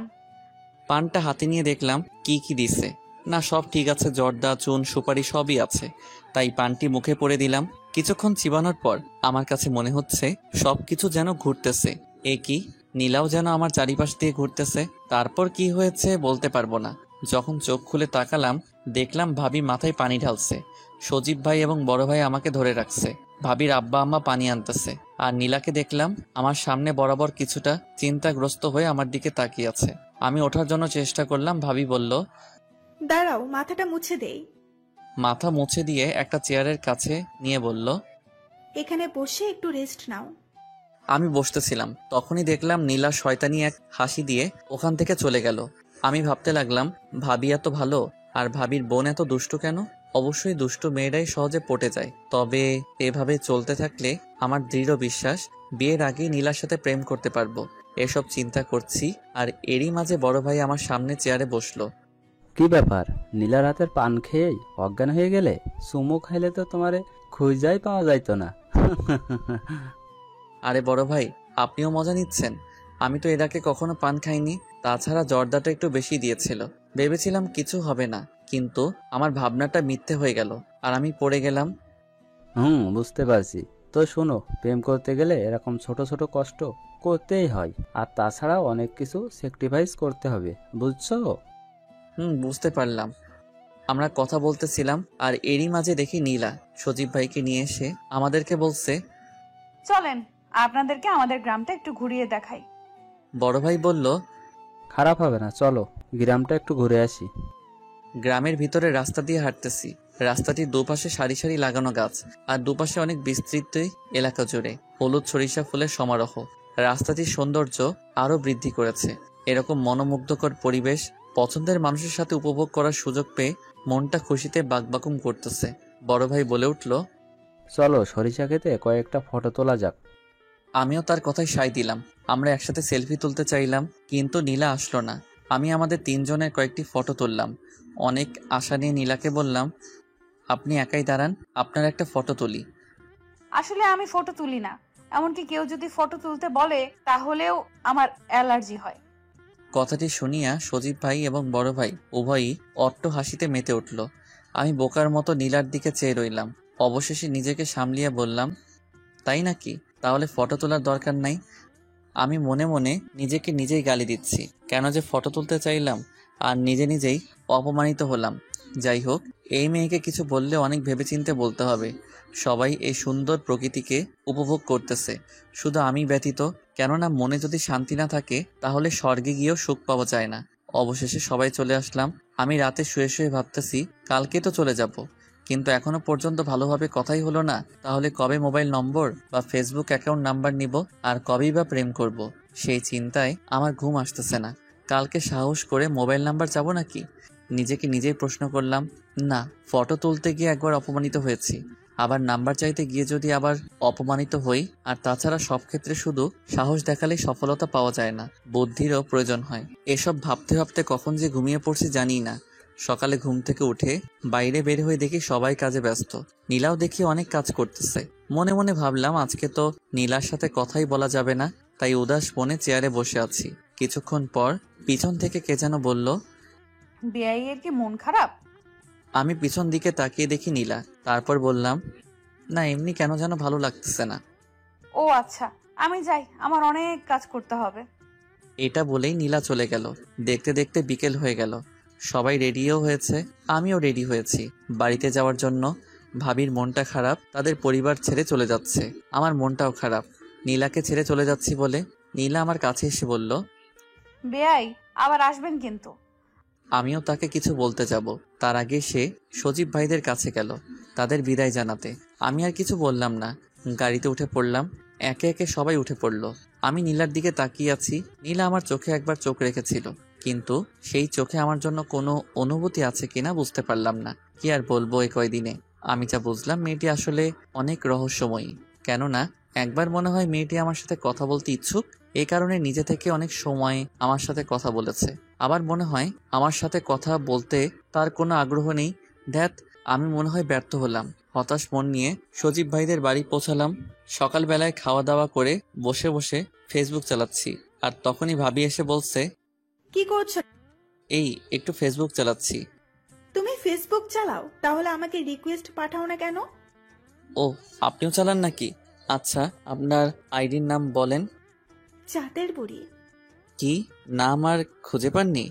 A: পানটা হাতে নিয়ে দেখলাম কি কি দিছে। না, সব ঠিক আছে, জর্দা, চুন, সুপারি সবই আছে। তাই পানটি মুখে পড়ে দিলাম। কিছুক্ষণ চিবানোর পর আমার কাছে মনে হচ্ছে সবকিছু যেন ঘুরতেছে। এ কি, নীলাও যেন আমার চারিপাশ দিয়ে ঘুরতেছে। তারপর কি হয়েছে বলতে পারবো না। যখন চোখ খুলে তাকালাম, দেখলাম ভাবি মাথায় পানি ঢালছে। সজীব ভাই এবং বড় ভাই আমাকে ধরে রাখছে। ভাবির আব্বা আম্মা পানি আনতেছে। আর নীলাকে দেখলাম আমার সামনে বরাবর কিছুটা চিন্তাগ্রস্ত হয়ে আমার দিকে তাকিয়ে আছে। আমি ওঠার জন্য চেষ্টা করলাম, ভাবি বলল,
F: দাঁড়াও, মাথাটা মুছে দেই।
A: মাথা মুছে দিয়ে একটা চেয়ারের কাছে নিয়ে বলল,
F: এখানে বসে একটু রেস্ট নাও।
A: আমি বসতেছিলাম, তখনই দেখলাম নীলা শয়তানি এক হাসি দিয়ে ওখান থেকে চলে গেল। আমি ভাবতে লাগলাম, ভাবি এত ভালো, আর ভাবির বোন এত দুষ্টু কেন? অবশ্যই দুষ্টু মেয়েরাই সহজে পটে যায়। তবে এভাবে চলতে থাকলে আমার দৃঢ় বিশ্বাস বিয়ের আগেই নীলার সাথে প্রেম করতে পারবো। এসব চিন্তা করছি, আর এরই মাঝে বড় ভাই আমার সামনে চেয়ারে বসলো।
B: কি ব্যাপার, নীলার হাতের পান খেয়েই অজ্ঞান হয়ে গেলে? চুমু খাইলে তো তোমারে খুঁজাই পাওয়া যাইতো না।
A: আরে বড় ভাই, আপনিও মজা নিচ্ছেন? আমি তো এর আগে কখনো পান খাইনি। তাছাড়া জর্দাটা একটু বেশি দিয়েছিল। ভেবেছিলাম কিছু হবে না, কিন্তু আমার ভাবনাটা মিথ্যে হয়ে গেল, আর আমি পড়ে গেলাম।
B: বুঝতে পারছি। তো শোনো, প্রেম করতে গেলে এরকম ছোট ছোট কষ্ট করতেই হয়, আর তাছাড়াও অনেক কিছু স্যাক্রিফাইস করতে হবে, বুঝছো?
A: বুঝতে পারলাম। আমরা কথা বলতেছিলাম, আর এরই মাঝে দেখি নীলা সজীব ভাইকে নিয়ে এসে আমাদেরকে বলছে,
D: চলেন আপনাদেরকে আমাদের গ্রামটা একটু ঘুরিয়ে দেখাই।
A: বড় ভাই বলল,
B: খারাপ হবে না, চলো গ্রামটা একটু ঘুরে আসি।
A: গ্রামের ভিতরে রাস্তা দিয়ে হাঁটতেছি। রাস্তাটির দুপাশে সারি সারি লাগানো গাছ, আর দুপাশে অনেক বিস্তৃত এলাকা জুড়ে হলুদ সরিষা ফুলের সমারোহ রাস্তাটির সৌন্দর্য আরো বৃদ্ধি করেছে। এরকম মনোমুগ্ধকর পরিবেশ পছন্দের মানুষের সাথে উপভোগ করার সুযোগ পেয়ে মনটা খুশিতে বাকবাকুম করতেছে। বড় ভাই বলে উঠল,
B: চলো সরিষা খেতে কয়েকটা ফটো তোলা যাক।
A: আমিও তার কথায় সায় দিলাম। আমরা একসাথে সেলফি তুলতে চাইলাম, কিন্তু নীলা আসলো না। আমি আমাদের তিনজনের কয়েকটি ফটো তুললাম। অনেক আশা নিয়ে নীলাকে বললাম, আপনি একাই দাঁড়ান, আপনার একটা ফটো তুলি।
D: আসলে আমি ফটো তুলি না, এমনকি কেউ যদি ফটো তুলতে বলে তাহলেও আমার অ্যালার্জি হয়।
A: কথাটি শুনিয়া সজীব ভাই এবং বড় ভাই উভয়ই অট্ট হাসিতে মেতে উঠল। আমি বোকার মতো নীলার দিকে চেয়ে রইলাম। অবশেষে নিজেকে সামলিয়ে বললাম, তাই নাকি? তাহলে ফটো তোলার দরকার নাই। আমি মনে মনে নিজেকে নিজেই গালি দিচ্ছি, কেন যে ফটো তুলতে চাইলাম, আর নিজে নিজেই অপমানিত হলাম। যাই হোক, এই মেয়েকে কিছু বললে অনেক ভেবেচিন্তে বলতে হবে। সবাই এই সুন্দর প্রকৃতিকে উপভোগ করতেছে, শুধু আমি ব্যতীত। কেননা মনে যদি শান্তি না থাকে, তাহলে স্বর্গে গিয়েও সুখ পাওয়া যায় না। অবশেষে সবাই চলে আসলাম। আমি রাতে শুয়ে শুয়ে ভাবতেছি, কালকে তো চলে যাব, কিন্তু এখনো পর্যন্ত ভালোভাবে কথাই হলো না। তাহলে কবে মোবাইল নম্বর বা ফেসবুক অ্যাকাউন্ট নাম্বার নিব, আর কবেই বা প্রেম করব? সেই চিন্তায় আমার ঘুম আসতেছে না। কালকে সাহস করে মোবাইল নাম্বার চাবো নাকি? নিজেকে নিজেই প্রশ্ন করলাম। না, ফটো তুলতে গিয়ে একবার অপমানিত হয়েছি, আবার নাম্বার চাইতে গিয়ে যদি আবার অপমানিত হই। আর তাছাড়া সব ক্ষেত্রে শুধু সাহস দেখালেই সফলতা পাওয়া যায় না, বুদ্ধিরও প্রয়োজন হয়। এসব ভাবতে ভাবতে কখন যে ঘুমিয়ে পড়ছি জানি না। সকালে ঘুম থেকে উঠে বাইরে বের হয়ে দেখি সবাই কাজে ব্যস্ত। নীলাও দেখি অনেক কাজ করতেছে। মনে মনে ভাবলাম আজকে তো নীলার সাথে কথাই বলা যাবে না, তাই উদাস মনে চেয়ারে বসে আছি। কিছুক্ষণ পর পিছন থেকে কে যেন বলল,
D: বেআই এর কি মন খারাপ?
A: আমি পিছন দিকে তাকিয়ে দেখি নীলা। তারপর বললাম, না এমনি কেন যেন ভালো লাগতেছে না।
D: ও আচ্ছা, আমি যাই, আমার অনেক কাজ করতে হবে।
A: এটা বলেই নীলা চলে গেল। দেখতে দেখতে বিকেল হয়ে গেল। সবাই রেডিও হয়েছে, আমিও রেডি হয়েছি বাড়িতে যাওয়ার জন্য। ভাবির মনটা খারাপ, তাদের পরিবার ছেড়ে চলে যাচ্ছে। আমার মনটাও খারাপ, নীলাকে ছেড়ে চলে যাচ্ছি বলে। নীলা আমার কাছে এসে বলল,
D: বেআই আবার আসবেন কিন্তু।
A: আমিও তাকে কিছু বলতে যাব, তার আগে সে সজীব ভাইদের কাছে গেল তাদের বিদায় জানাতে। আমি আর কিছু বললাম না, গাড়িতে উঠে পড়লাম। একে একে সবাই উঠে পড়ল। আমি নীলার দিকে তাকিয়ে আছি। নীলা আমার চোখে একবার চোখ রেখেছিল, কিন্তু সেই চোখে আমার জন্য কোনো অনুভূতি আছে কিনা বুঝতে পারলাম না। কি আর বলবো, এই কয়দিনে আমি যা বুঝলাম মেয়েটি আসলে অনেক রহস্যময়ী। কেননা একবার মনে হয় মেয়েটি আমার সাথে কথা বলতে ইচ্ছুক, এই কারণে নিজে থেকে অনেক সময় আমার সাথে কথা বলেছে। আবার মনে হয় আমার সাথে কথা বলতে তার কোনো আগ্রহ নেই। ধ্যাত, আমি মনে হয় ব্যর্থ হলাম। হতাশ মন নিয়ে সজীব ভাইদের বাড়ি পৌঁছালাম। সকালবেলায় খাওয়া দাওয়া করে বসে বসে ফেসবুক চালাচ্ছি, আর তখনই ভাবি এসে বলছে,
F: কি করছো?
A: এই একটু ফেসবুক চালাচ্ছি।
F: তুমি ফেসবুক চালাও, তাহলে আমাকে রিকোয়েস্ট পাঠাও না কেন?
A: ও, আপনিও চালান নাকি? আচ্ছা, আপনার আইডির নাম বলেন।
F: চাঁদের বুড়ি।
A: কি নাম আর খুঁজে পাননি?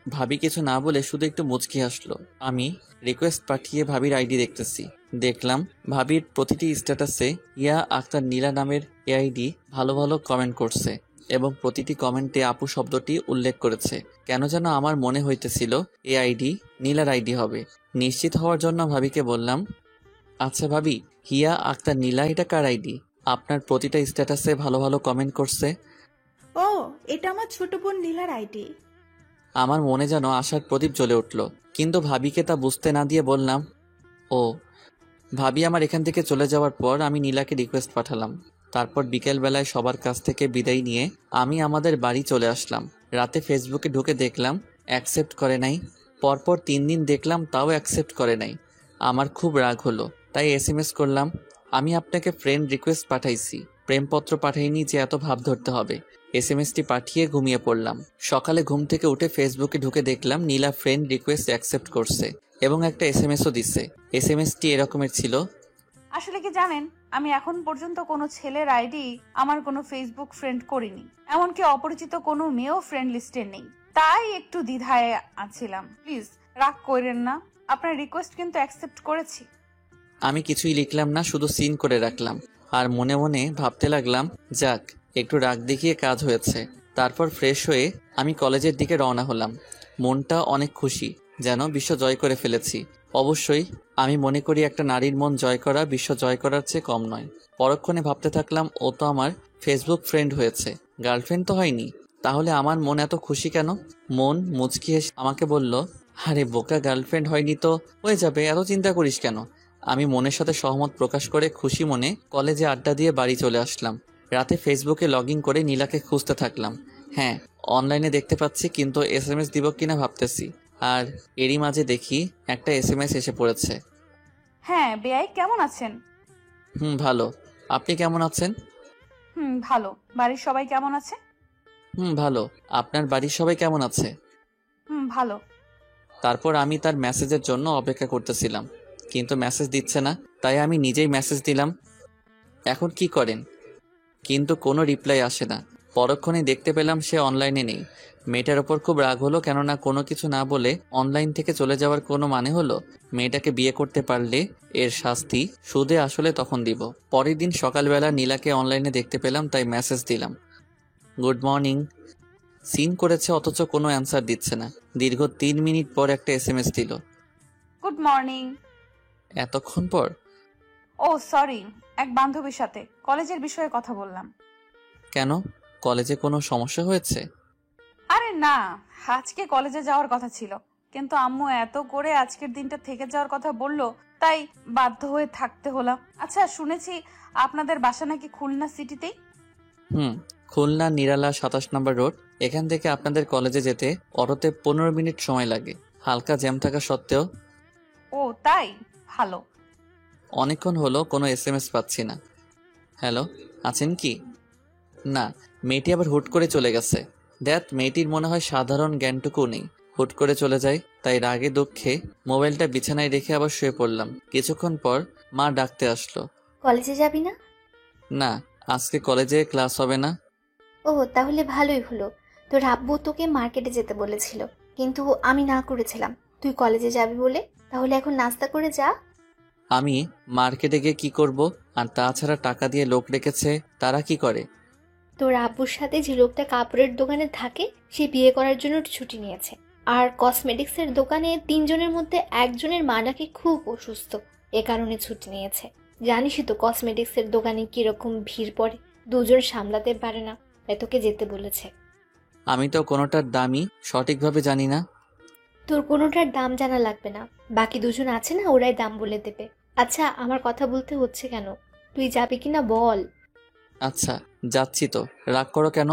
A: ভাবি কিছু না বলে শুধু একটু মুচকি হাসলো। আমি রিকোয়েস্ট পাঠিয়ে ভাবির আইডি দেখতেছি। দেখলাম ভাবির প্রতিটি স্ট্যাটাসে ইয়া আক্তার নীলা নামের এআইডি ভালো ভালো কমেন্ট করছে, এবং প্রতিটি কমেন্টে আপু শব্দটি উল্লেখ করেছে। কেন যেন আমার মনে হইতেছিল এই আইডি নীলার আইডি হবে। নিশ্চিত হওয়ার জন্য ভাবিকে বললাম, আচ্ছা ভাবি, হিয়া আক্তার নীলা এটা কার আইডি? আপনার প্রতিটা স্ট্যাটাসে ভালো ভালো কমেন্ট করছে।
F: ও, এটা আমার ছোট বোন নীলার আইডি।
A: আমার মনে যেন আশার প্রদীপ জ্বলে উঠল, কিন্তু ভাবিকে তা বুঝতে না দিয়ে বললাম, ও। ভাবি আমার এখান থেকে চলে যাওয়ার পর আমি নীলাকে রিকোয়েস্ট পাঠালাম। তারপর বিকেলবেলায় সবার কাছ থেকে বিদায় নিয়ে আমি আমাদের বাড়ি চলে আসলাম। রাতে ফেসবুকে ঢুকে দেখলাম অ্যাকসেপ্ট করে নাই। পরপর 3 দিন দেখলাম তাও অ্যাকসেপ্ট করে নাই। আমার খুব রাগ হলো, তাই এসএমএস করলাম, আমি আপনাকে ফ্রেন্ড রিকোয়েস্ট পাঠাইছি, প্রেমপত্র পাঠাইনি যে এত ভাব ধরতে হবে। এসএমএসটি পাঠিয়ে ঘুমিয়ে পড়লাম। সকালে ঘুম থেকে উঠে ফেসবুকে ঢুকে দেখলাম নীলা ফ্রেন্ড রিকোয়েস্ট অ্যাকসেপ্ট করছে এবং একটা এসএমএসও দিছে। এসএমএসটি এরকমের ছিল,
D: আসলে কি জানেন, আমি এখন পর্যন্ত কোনো ছেলের আইডি আমার কোনো ফেসবুক ফ্রেন্ড করিনি, এমনকি অপরিচিত কোনো মেয়েও ফ্রেন্ড লিস্টে নেই। তাই একটু দ্বিধায় আছিলাম। প্লিজ রাগ করেন না, আপনার রিকোয়েস্ট কিন্তু অ্যাকসেপ্ট করেছি।
A: আমি কিছুই লিখলাম না, শুধু সিন করে রাখলাম। আর মনে মনে ভাবতে লাগলাম, যাক একটু রাগ দেখিয়ে কাজ হয়েছে। তারপর ফ্রেশ হয়ে আমি কলেজের দিকে রওনা হলাম। মনটা অনেক খুশি, যেন বিশ্ব জয় করে ফেলেছি। অবশ্যই আমি মনে করি একটা নারীর মন জয় করা বিশ্ব জয় করার চেয়ে কম নয়। পরক্ষণে ভাবতে থাকলাম, ও তো আমার ফেসবুক ফ্রেন্ড হয়েছে, গার্লফ্রেন্ড তো হয়নি, তাহলে আমার মন এত খুশি কেন? মন মুচকি হেসে আমাকে বলল, আরে বোকা, গার্লফ্রেন্ড হয়নি তো হয়ে যাবে, এত চিন্তা করিস কেন? আমি মনের সাথে সহমত প্রকাশ করে খুশি মনে কলেজে আড্ডা দিয়ে বাড়ি চলে আসলাম। রাতে ফেসবুকে লগ ইন করে নীলাকে খুঁজতে থাকলাম। হ্যাঁ, অনলাইনে দেখতে পাচ্ছি, কিন্তু এসএমএস দিব কিনা ভাবতেছি। আর এরই মাঝে দেখি একটা এসএমএস এসে পড়েছে।
D: হ্যাঁ বেআই, কেমন আছেন?
A: ভালো। আপনি কেমন আছেন?
D: ভালো। বাড়ির সবাই কেমন আছে?
A: ভালো। আপনার বাড়ির সবাই কেমন আছে?
D: ভালো।
A: তারপর আমি তার মেসেজের জন্য অপেক্ষা করতেছিলাম, কিন্তু মেসেজ দিচ্ছে না। তাই আমি নিজেই মেসেজ দিলাম, এখন কি করেন? কিন্তু কোনো রিপ্লাই আসে না। পরক্ষণে দেখতে পেলাম সে অনলাইনে নেই। মেয়েটার ওপর খুব রাগ হলো, কেননা কোনো কিছু না বলে অনলাইন থেকে চলে যাওয়ার কোনো মানে হলো? মেয়েটাকে বিয়ে করতে পারলে এর শাস্তি সুদে আসলে তখন দিব। পরের দিন সকালবেলা নীলাকে অনলাইনে দেখতে পেলাম, তাই মেসেজ দিলাম, গুড মর্নিং। সিন করেছে অথচ কোনো অ্যান্সার দিচ্ছে না। দীর্ঘ 3 মিনিট পর একটা এসএমএস দিল,
D: গুড মর্নিং।
A: এতক্ষণ পর?
D: ও সরি, এক বান্ধবীর সাথে কলেজের বিষয়ে কথা বললাম।
A: কেন, কলেজে কোনো সমস্যা হয়েছে?
D: আরে না, আজকে কলেজে যাওয়ার কথা ছিল, কিন্তু আম্মু এত করে আজকের দিনটা থেকে যাওয়ার কথা বললো, তাই বাধ্য হয়ে থাকতে হলাম। আচ্ছা, শুনেছি আপনাদের বাসা নাকি খুলনা সিটিতেই?
A: খুলনা নিরালা 27 নম্বর রোড। এখান থেকে আপনাদের কলেজে যেতে অটোতে 15 মিনিট সময় লাগে। হালকা জ্যাম থাকা সত্ত্বেও।
D: ও তাই, ভালো।
A: অনেকক্ষণ হলো কোনো এসএমএস পাচ্ছি না। হ্যালো, আছেন কি? না, মেয়েটি আবার হুট করে চলে গেছে। মেয়েটির মনে হয় সাধারণ জ্ঞানটুকু নেই। হুট করে চলে যায়, তাই রাগে দুঃখে মোবাইলটা বিছানায় রেখে আবার শুয়ে পড়লাম। কিছুক্ষণ পর মা ডাকতে আসলো।
G: কলেজে যাবি না?
A: না, আজকে কলেজে ক্লাস হবে না।
G: ও তাহলে ভালোই হলো। তোর আব্বু তোকে মার্কেটে যেতে বলেছিল, কিন্তু আমি না করেছিলাম তুই কলেজে যাবি বলে। তাহলে এখন নাস্তা করে যা।
A: আমি মার্কেটে গিয়ে কি করব? আর তাছাড়া টাকা দিয়ে লোক রেখেছে, তারা কি করে?
G: তোর আব্বুর সাথে যে লোকটা কাপড়ের দোকানে থাকে সে বিয়ে করার জন্য ছুটি নিয়েছে। আর কসমেটিক্সের দোকানে 3 জনের মধ্যে একজনের মা নাকি খুব অসুস্থ, এ কারণে ছুটি নিয়েছে। জানিসই তো কসমেটিক্সের দোকানে কিরকম ভিড় পড়ে, 2 জন সামলাতে পারে না, তাই তোকে যেতে বলেছে।
A: আমি তো কোনোটার দামই সঠিকভাবে জানি না।
G: তোর কোনোটার দাম জানা লাগবে না, বাকি 2 জন আছে না, ওরাই দাম বলে দেবে। আচ্ছা আমার কথা বলতে হচ্ছে কেন, তুই যাবি কিনা বল।
A: আচ্ছা, যাচ্ছি তো, রাগ করো কেন?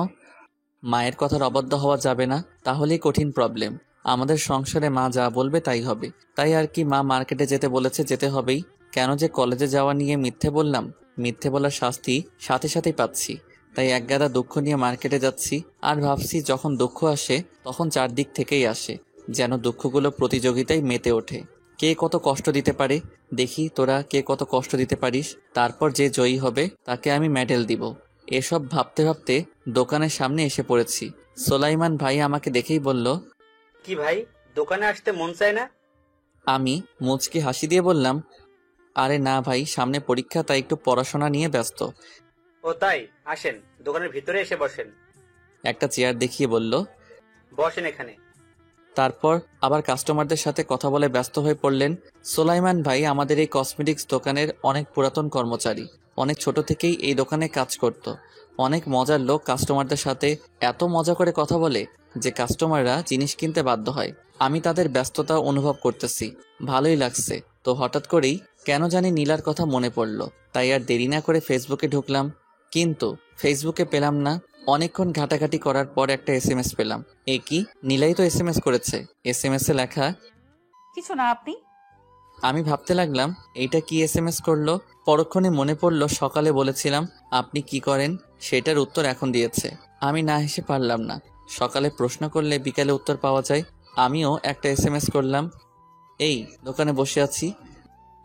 A: মায়ের কথার অবাধ্য হওয়া যাবে না, তাহলেই কঠিন প্রবলেম। আমাদের সংসারে মা যা বলবে তাই হবে। তাই আর কি, মা মার্কেটে যেতে বলেছে, যেতে হবেই। কেন যে কলেজে যাওয়া নিয়ে মিথ্যে বললাম, মিথ্যে বলার শাস্তি সাথে সাথেই পাচ্ছি। তাই একগাদা দুঃখ নিয়ে মার্কেটে যাচ্ছি। আর ভাবছি যখন দুঃখ আসে তখন চারদিক থেকেই আসে, যেন দুঃখগুলো প্রতিযোগিতায় মেতে ওঠে। কে কত কষ্ট দিতে পারে, দেখি তোরা কে কত কষ্ট দিতে পারিস। তারপর যে জয়ী হবে তাকে আমি মেডেল দিব। এসব ভাবতে ভাবতে দোকানের সামনে এসে পড়েছি। সোলাইমান ভাই আমাকে দেখেই বলল,
H: কি ভাই, দোকানে আসতে মন চায় না?
A: আমি মুচকি হাসি দিয়ে বললাম, আরে না ভাই, সামনে পরীক্ষা, তাই একটু পড়াশোনা নিয়ে ব্যস্ত।
H: ও তাই, আসেন দোকানের ভিতরে এসে বসেন।
A: একটা চেয়ার দেখিয়ে বলল।
H: বসেন এখানে।
A: তারপর আবার কাস্টমারদের সাথে কথা বলে ব্যস্ত হয়ে পড়লেন। সোলাইমান ভাই আমাদের এই কসমেটিক্স দোকানের অনেক পুরাতন কর্মচারী। অনেক ছোট থেকেই এই দোকানে কাজ করত। অনেক মজার লোক, কাস্টমারদের সাথে এত মজা করে কথা বলে যে কাস্টমাররা জিনিস কিনতে বাধ্য হয়। আমি তাদের ব্যস্ততা অনুভব করতেছি, ভালোই লাগছে। তো হঠাৎ করেই কেন জানি নীলার কথা মনে পড়ল, তাই আর দেরি না করে ফেসবুকে ঢুকলাম। কিন্তু ফেসবুকে পেলাম না। অনেকক্ষণ ঘাটাঘাটি করার পর একটা এসএমএস পেলাম। এ কি, নীলাই তো এসএমএস করেছে। এসএমএস এ লেখা,
D: কিছু না আপনি।
A: আমি ভাবতে লাগলাম এইটা কি এসএমএস করলো। পরক্ষণে মনে পড়লো সকালে বলেছিলাম আপনি কি করেন, সেটার উত্তর এখন দিয়েছে। আমি না হেসে পারলাম না। সকালে প্রশ্ন করলে বিকালে উত্তর পাওয়া যায়। আমিও একটা এসএমএস করলাম, এই দোকানে বসে আছি।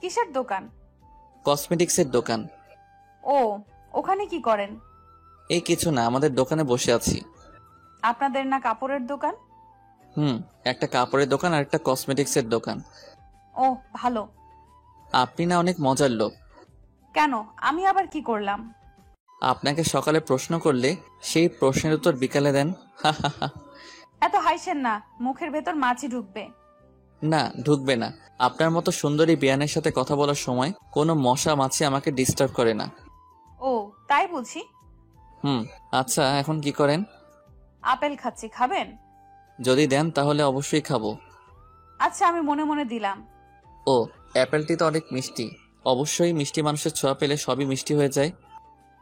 D: কিসের দোকান?
A: কসমেটিক্সের দোকান।
D: ও, ওখানে কি করেন?
A: এই কিছু না, আমাদের দোকানে বসে আছি।
D: আপনাদের না কাপড়ের দোকান?
A: একটা কাপড়ের দোকান আর একটা কসমেটিক্সের দোকান।
D: ও ভালো।
A: আপনি না অনেক মজার লোক।
D: কেন, আমি আবার কি করলাম?
A: আপনাকে সকালে প্রশ্ন করলে সেই প্রশ্নের উত্তর বিকালে দেন। হা হা হা।
D: এত হাসেন না, মুখের ভেতর মাছি ঢুকবে।
A: না, ঢুকবে না। আপনার মতো সুন্দরী বিয়ানের সাথে কথা বলার সময় কোনো মশা মাছি আমাকে ডিস্টার্ব করে না।
D: ও তাই বুঝি।
A: আচ্ছা, এখন কি করেন?
D: আপেল খাচ্ছি, খাবেন?
A: যদি দেন তাহলে অবশ্যই খাবো।
D: আচ্ছা, আমি মনে মনে দিলাম।
A: ও, অ্যাপেলটি তো অনেক মিষ্টি। অবশ্যই মিষ্টি মানুষের ছোঁয়া পেলে সবই মিষ্টি হয়ে যায়।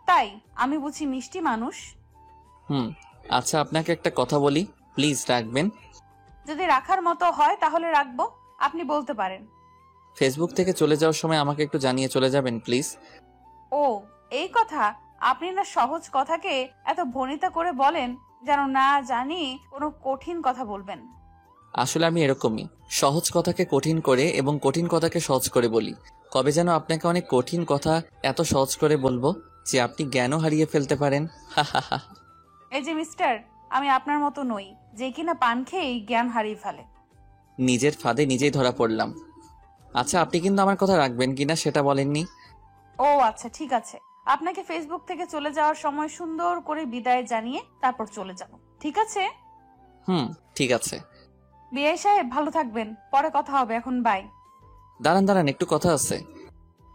D: তাই আমি বুঝি মিষ্টি মানুষ।
A: আচ্ছা, আপনাকে একটা কথা বলি, প্লিজ রাখবেন?
D: যদি রাখার মতো হয় তাহলে রাখবো, আপনি বলতে পারেন।
A: ফেসবুক থেকে চলে যাওয়ার সময় আমাকে একটু জানিয়ে চলে যাবেন প্লিজ।
D: ও এই কথা, আপনি না সহজ কথাকে এত ভনিতা করে বলেন যেন না জানি কোনো কঠিন কথা বলবেন।
A: আসলে আমি এরকমই, সহজ কথাকে কঠিন করে এবং কঠিন কথাকে সহজ করে বলি। কবে যেন আপনাকে অনেক কঠিন কথা এত সহজ করে বলবো যে আপনি জ্ঞানও হারিয়ে ফেলতে পারেন। হা হা হা।
D: এই যে মিস্টার, আমি আপনার মতো নই যে কিনা পান খেয়েই জ্ঞান হারিয়ে ফেলে।
A: নিজের ফাঁদে নিজেই ধরা পড়লাম। আচ্ছা, আপনি কিন্তু আমার কথা রাখবেন কিনা সেটা বলেননি।
D: ও আচ্ছা, ঠিক আছে। আপনাকে ফেসবুক থেকে চলে যাওয়ার সময় সুন্দর করে বিদায় জানিয়ে তারপর চলে যাব, ঠিক আছে?
A: ঠিক আছে।
D: বিআই সাহেব ভালো থাকবেন, পরে কথা হবে, এখন বাই।
A: দাঁড়ান, একটু কথা আছে।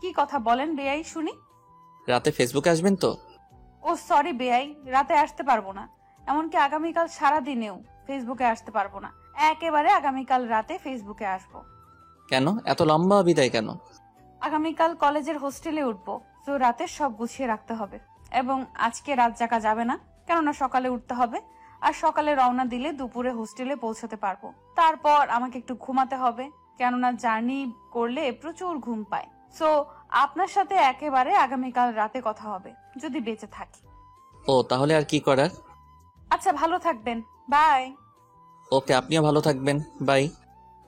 D: কি কথা বলেন বিআই, শুনি।
A: রাতে ফেসবুকে আসবেন তো?
D: ও সরি বিআই, রাতে আসতে পারবো না। এমনকি আগামীকাল সারা দিনেও ফেসবুকে আসতে পারবো না। একেবারে আগামীকাল রাতে ফেসবুকে আসবো।
A: কেন এত লম্বা বিদায় কেন?
D: আগামীকাল কলেজের হোস্টেলে উঠবো, তো রাতে সব গুছিয়ে রাখতে হবে। এবং আজকে রাত জাগা যাবে না, কেননা সকালে উঠতে হবে। আর সকালে রওনা দিলে দুপুরে হোস্টেলে পৌঁছাতে পারবো। তারপর আমাকে একটু ঘুমাতে হবে, কেননা জার্নি করলে প্রচুর ঘুম পায়। সো আপনার সাথে একেবারে আগামীকাল রাতে কথা হবে, যদি বেঁচে থাকি।
A: ও তাহলে আর কি করার।
D: আচ্ছা, ভালো থাকবেন, বাই।
A: ওকে, আপনিও ভালো থাকবেন, বাই।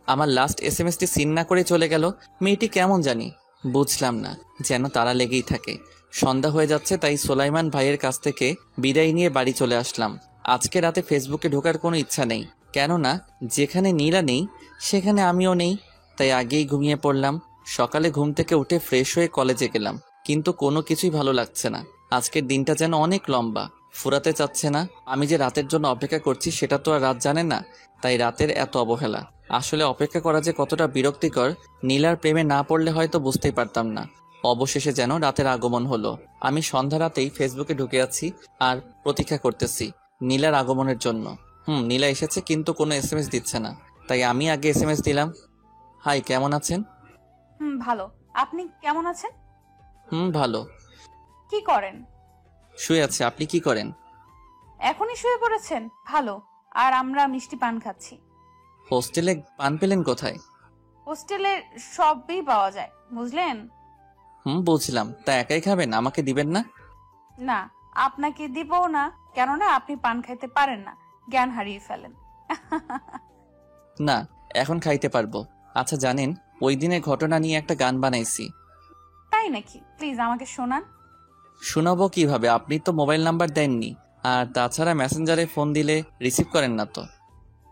A: আমার লাস্ট এসএমএসটি সিন না করে চলে গেল। মেয়েটি কেমন জানি, বুঝলাম না, যেন তারা লেগেই থাকে। সন্ধ্যা হয়ে যাচ্ছে, তাই সোলাইমান ভাইয়ের কাছ থেকে বিদায় নিয়ে বাড়ি চলে আসলাম। আজকে রাতে ফেসবুকে ঢোকার কোনো ইচ্ছা নেই, কেননা যেখানে নীলা নেই সেখানে আমিও নেই, তাই আগেই ঘুমিয়ে পড়লাম। সকালে ঘুম থেকে উঠে ফ্রেশ হয়ে কলেজে গেলাম, কিন্তু কোনো কিছুই ভালো লাগছে না। আজকের দিনটা যেন অনেক লম্বা, ফুরাতে চাচ্ছে না। আমি যে রাতের জন্য অপেক্ষা করছি সেটা তো আর রাত জানে না, তাই রাতের এত অবহেলা। আসলে অপেক্ষা করা যে কতটা বিরক্তিকর, নীলার প্রেমে না পড়লে হয়তো বুঝতেই পারতাম না। অবশেষে যেন রাতের আগমন হলো। আমি সন্ধ্যা রাতেই ফেসবুকে ঢুকে আছি আর প্রতীক্ষা করতেছি নীলার আগমনের জন্য। নীলা এসেছে, কিন্তু কোনো এসএমএস দিচ্ছে না, তাই আমি আগে এসএমএস দিলাম। হাই, কেমন আছেন?
D: ভালো। আপনি কেমন আছেন?
A: ভালো।
D: কি করেন?
A: শুয়ে আছে। আপনি কি করেন?
D: এখনই শুয়ে পড়েছেন? ভালো। আর আমরা মিষ্টি পান খাচ্ছি।
A: হোস্টেলে পান পেলেন কোথায়?
D: হোস্টেলে সবই পাওয়া যায়, বুঝলেন?
A: বুঝলাম। তা একাই খাবেন, আমাকে দিবেন না?
D: না, আপনাকে দিবও না, কেননা আপনি পান খাইতে পারেন না, জ্ঞান হারিয়ে ফেলেন।
A: না, এখন খাইতে পারবো। আচ্ছা জানেন, ওই দিনের ঘটনা নিয়ে একটা গান বানাইছি।
D: তাই নাকি? প্লিজ আমাকে শোনান।
A: শোনাবো কিভাবে? আপনি তো মোবাইল নাম্বার দেননি, আর তাছাড়া মেসেঞ্জারে ফোন দিলে রিসিভ করেন না তো।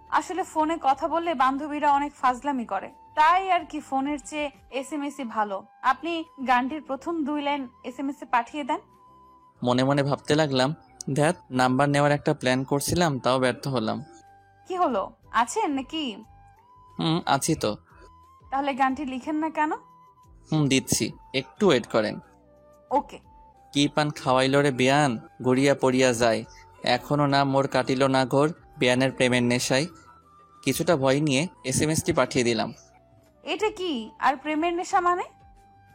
D: আসলে ফোনে কথা বললে বান্ধবীরা অনেক ফাজলামি করে, তাই আর কি ফোনের চেয়ে এসএমএসই ভালো। আপনি গানটির প্রথম 2 লাইন এসএমএস এ পাঠিয়ে দেন।
A: মনে মনে ভাবতে লাগলাম, ধ্যাত, নাম্বার নেওয়ার একটা প্ল্যান করছিলাম, তাও ব্যর্থ হলাম।
D: কি হলো, আছেন নাকি?
A: আছি তো।
D: তাহলে গানটি লিখেন না কেন?
A: দিচ্ছি, একটু ওয়েট করেন।
D: ওকে।
A: কি পান খাওয়াইল রে বিয়ান, গড়িয়া পড়িয়া যায়, এখনো না মোর কাটিল না ঘোর, বিয়ানের প্রেমের নেশায়। কিছুটা ভয় নিয়ে এসএমএসটি পাঠিয়ে দিলাম।
D: এটা কি আর প্রেমের নেশা মানে?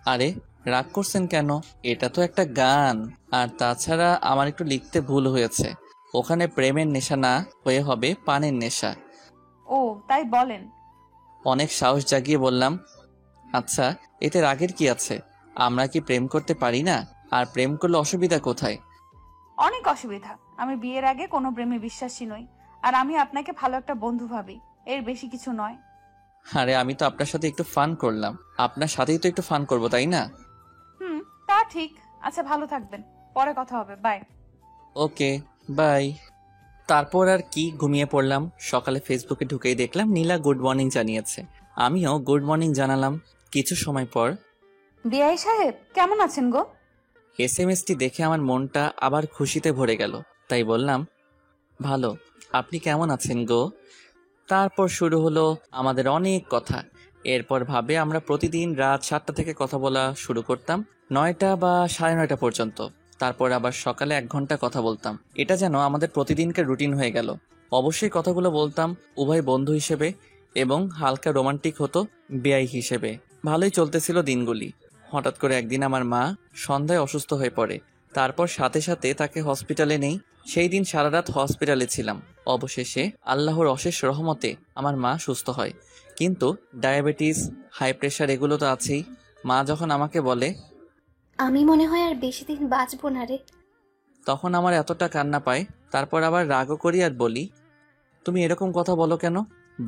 A: আরে রাগ করছেন কেন? এটা তো একটা গান। আর তাছাড়া আমার একটু লিখতে ভুল হয়েছে, ওখানে প্রেমের নেশা না হয়ে হবে পানের নেশা।
D: ও তাই বলেন?
A: অনেক সাহস জাগিয়ে বললাম। আচ্ছা, এতে রাগের কি আছে? আমরা কি প্রেম করতে পারি না? আর প্রেম করলে অসুবিধা কোথায়?
D: অনেক অসুবিধা। আমি বিয়ের আগে কোনো প্রেমে বিশ্বাসী নই, আর আমি আপনাকে ভালো একটা বন্ধু ভাবি, এর বেশি কিছু নয়।
A: আরে আমি তো আপনার সাথে একটু ফান করলাম, আপনার সাথেই তো একটু ফান করব, তাই না?
D: তা ঠিক। আচ্ছা, ভালো থাকবেন, পরে কথা হবে, বাই।
A: Okay, by. তারপর আর কি, ঘুমিয়ে পড়লাম। সকালে ফেসবুকে ঢুকেই দেখলাম নীলা গুড মর্নিং জানিয়েছে, আমিও গুড মর্নিং জানালাম। কিছু সময় পর,
D: বিআই সাহেব কেমন আছেন গো?
A: এসএমএসটি দেখে আমার মনটা আবার খুশিতে ভরে গেল, তাই বললাম, ভালো। আপনি কেমন আছেন গো? তারপর শুরু হলো আমাদের অনেক কথা। এরপর ভাবে আমরা প্রতিদিন রাত 7টা থেকে কথা বলা শুরু করতাম, 9টা বা 9:30 পর্যন্ত। তারপর আবার সকালে 1 ঘন্টা কথা বলতাম। এটা যেন আমাদের প্রতিদিনকার রুটিন হয়ে গেল। অবশ্যই কথাগুলো বলতাম উভয় বন্ধু হিসেবে, এবং হালকা রোমান্টিক হতো বেআই হিসেবে। ভালোই চলতেছিল দিনগুলি। হঠাৎ করে একদিন আমার মা সন্ধ্যায় অসুস্থ হয়ে পড়ে। তারপর সাথে সাথে তাকে হসপিটালে নেই। সেই দিন সারা রাত হসপিটালে ছিলাম। অবশেষে আল্লাহর অশেষ রহমতে আমার মা সুস্থ হয়, কিন্তু ডায়াবেটিস, হাই প্রেশার এগুলো তো আছেই। মা যখন আমাকে বলে,
G: আমি মনে হয় আর বেশি দিন বাঁচবো না রে,
A: তখন আমার এতটা কান্না পায়। তারপর আবার রাগও করি আর বলি, তুমি এরকম কথা বলো কেন?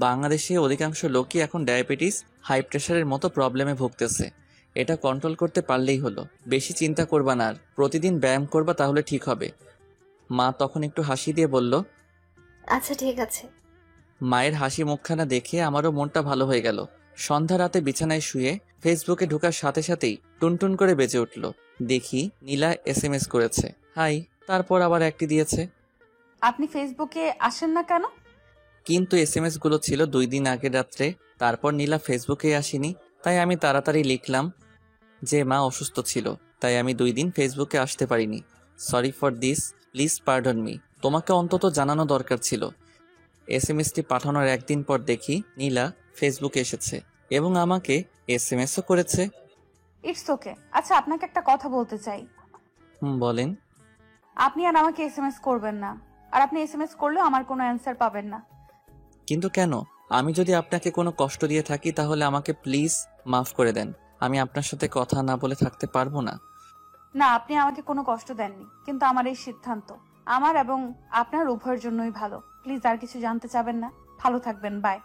A: বাংলাদেশে অধিকাংশ লোকই এখন ডায়াবেটিস, হাই প্রেশারের মতো প্রবলেমে ভুগতেছে। এটা কন্ট্রোল করতে পারলেই হলো। বেশি চিন্তা করবা না, আর প্রতিদিন ব্যায়াম করবা, তাহলে ঠিক হবে। মা তখন একটু হাসি দিয়ে বলল,
G: আচ্ছা ঠিক আছে।
A: মায়ের হাসি মুখখানা দেখে আমারও মনটা ভালো হয়ে গেল। সন্ধ্যা রাতে বিছানায় শুয়ে ফেসবুকে ঢোকার সাথে সাথেই টুনটুন করে বেজে উঠল। দেখি নীলা এসএমএস করেছে, হাই। তারপর আবার একটি দিয়েছে।
D: আপনি ফেসবুকে আসেন না কেন?
A: কিন্তু এসএমএস গুলো ছিল 2 দিন আগের রাত্রে। তারপর নীলা ফেসবুকে আসেনি, তাই আমি তাড়াতাড়ি লিখলাম যে মা অসুস্থ ছিল, তাই আমি 2 দিন ফেসবুকে আসতে পারিনি। Sorry for this, please pardon me. তোমাকে অন্তত জানানো দরকার ছিল। এসএমএসটি পাঠানোর 1 দিন পর দেখি নীলা ফেসবুকে এসেছে এবং আমাকে এসএমএসও করেছে।
D: It's okay. আচ্ছা, আপনাকে একটা কথা বলতে চাই।
A: বলেন।
D: আপনি আর আমাকে এসএমএস করবেন না, আর আপনি এসএমএস করলেও আমার কোনো অ্যান্সার পাবেন না।
A: কিন্তু কেন? আমি যদি আপনাকে কোনো কষ্ট দিয়ে থাকি তাহলে আমাকে প্লিজ মাফ করে দেন। আমি আপনার সাথে কথা না বলে থাকতে পারবো না।
D: না, আপনি আমাকে কোনো কষ্ট দেননি, কিন্তু আমার এই সিদ্ধান্ত আমার এবং আপনার উভয়ের জন্যই ভালো। প্লিজ আর কিছু জানতে চাবেন না। ভালো থাকবেন, বাই।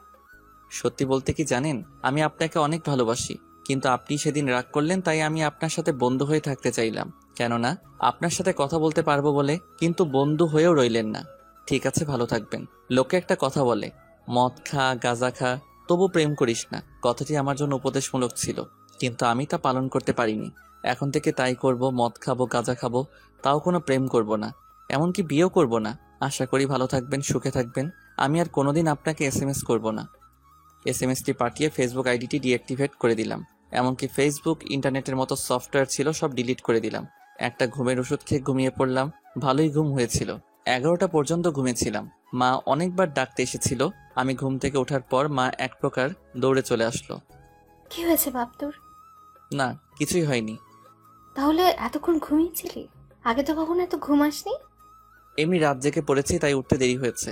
A: সত্যি বলতে কি জানেন, আমি আপনাকে অনেক ভালোবাসি, কিন্তু আপনি সেদিন রাগ করলেন, তাই আমি আপনার সাথে বন্ধু হয়ে থাকতে চাইলাম। কেননা আপনার সাথে কথা বলতে পারবো বলে, কিন্তু বন্ধু হয়েও রইলেন না। ঠিক আছে, ভালো থাকবেন। লোকে একটা কথা বলে, মদ খা, গাঁজা খা, তবু প্রেম করিস না। কথাটি আমার জন্য উপদেশমূলক ছিল, কিন্তু আমি তা পালন করতে পারিনি। এখন থেকে তাই করব, মদ খাবো, গাঁজা খাবো, তাও কোনো প্রেম করব না, এমনকি বিয়েও করব না। আশা করি ভালো থাকবেন, সুখে থাকবেন। আমি আর কোনোদিন আপনাকে এসএমএস করব না। এসএমএসটি পাঠিয়ে ফেসবুক আইডিটি ডিঅ্যাক্টিভেট করে দিলাম। এমনকি ফেসবুক, ইন্টারনেটের মতো সফটওয়্যার ছিল সব ডিলিট করে দিলাম। একটা ঘুমের ওষুধ খেয়ে ঘুমিয়ে পড়লাম। ভালোই ঘুম হয়েছিল। 11টা পর্যন্ত ঘুমেছিলাম। মা অনেকবার ডাকতে এসেছিল। আমি ঘুম থেকে ওঠার পর মা এক প্রকার দৌড়ে চলে আসলো।
G: কি হয়েছে বাপ তোর?
A: না, কিছুই হয়নি।
G: তাহলে এতক্ষণ ঘুমিয়েছিলি? আগে তো কখনো এত ঘুম আসনি।
A: এমনি রাত জেগে পড়েছি, তাই উঠতে দেরি হয়েছে।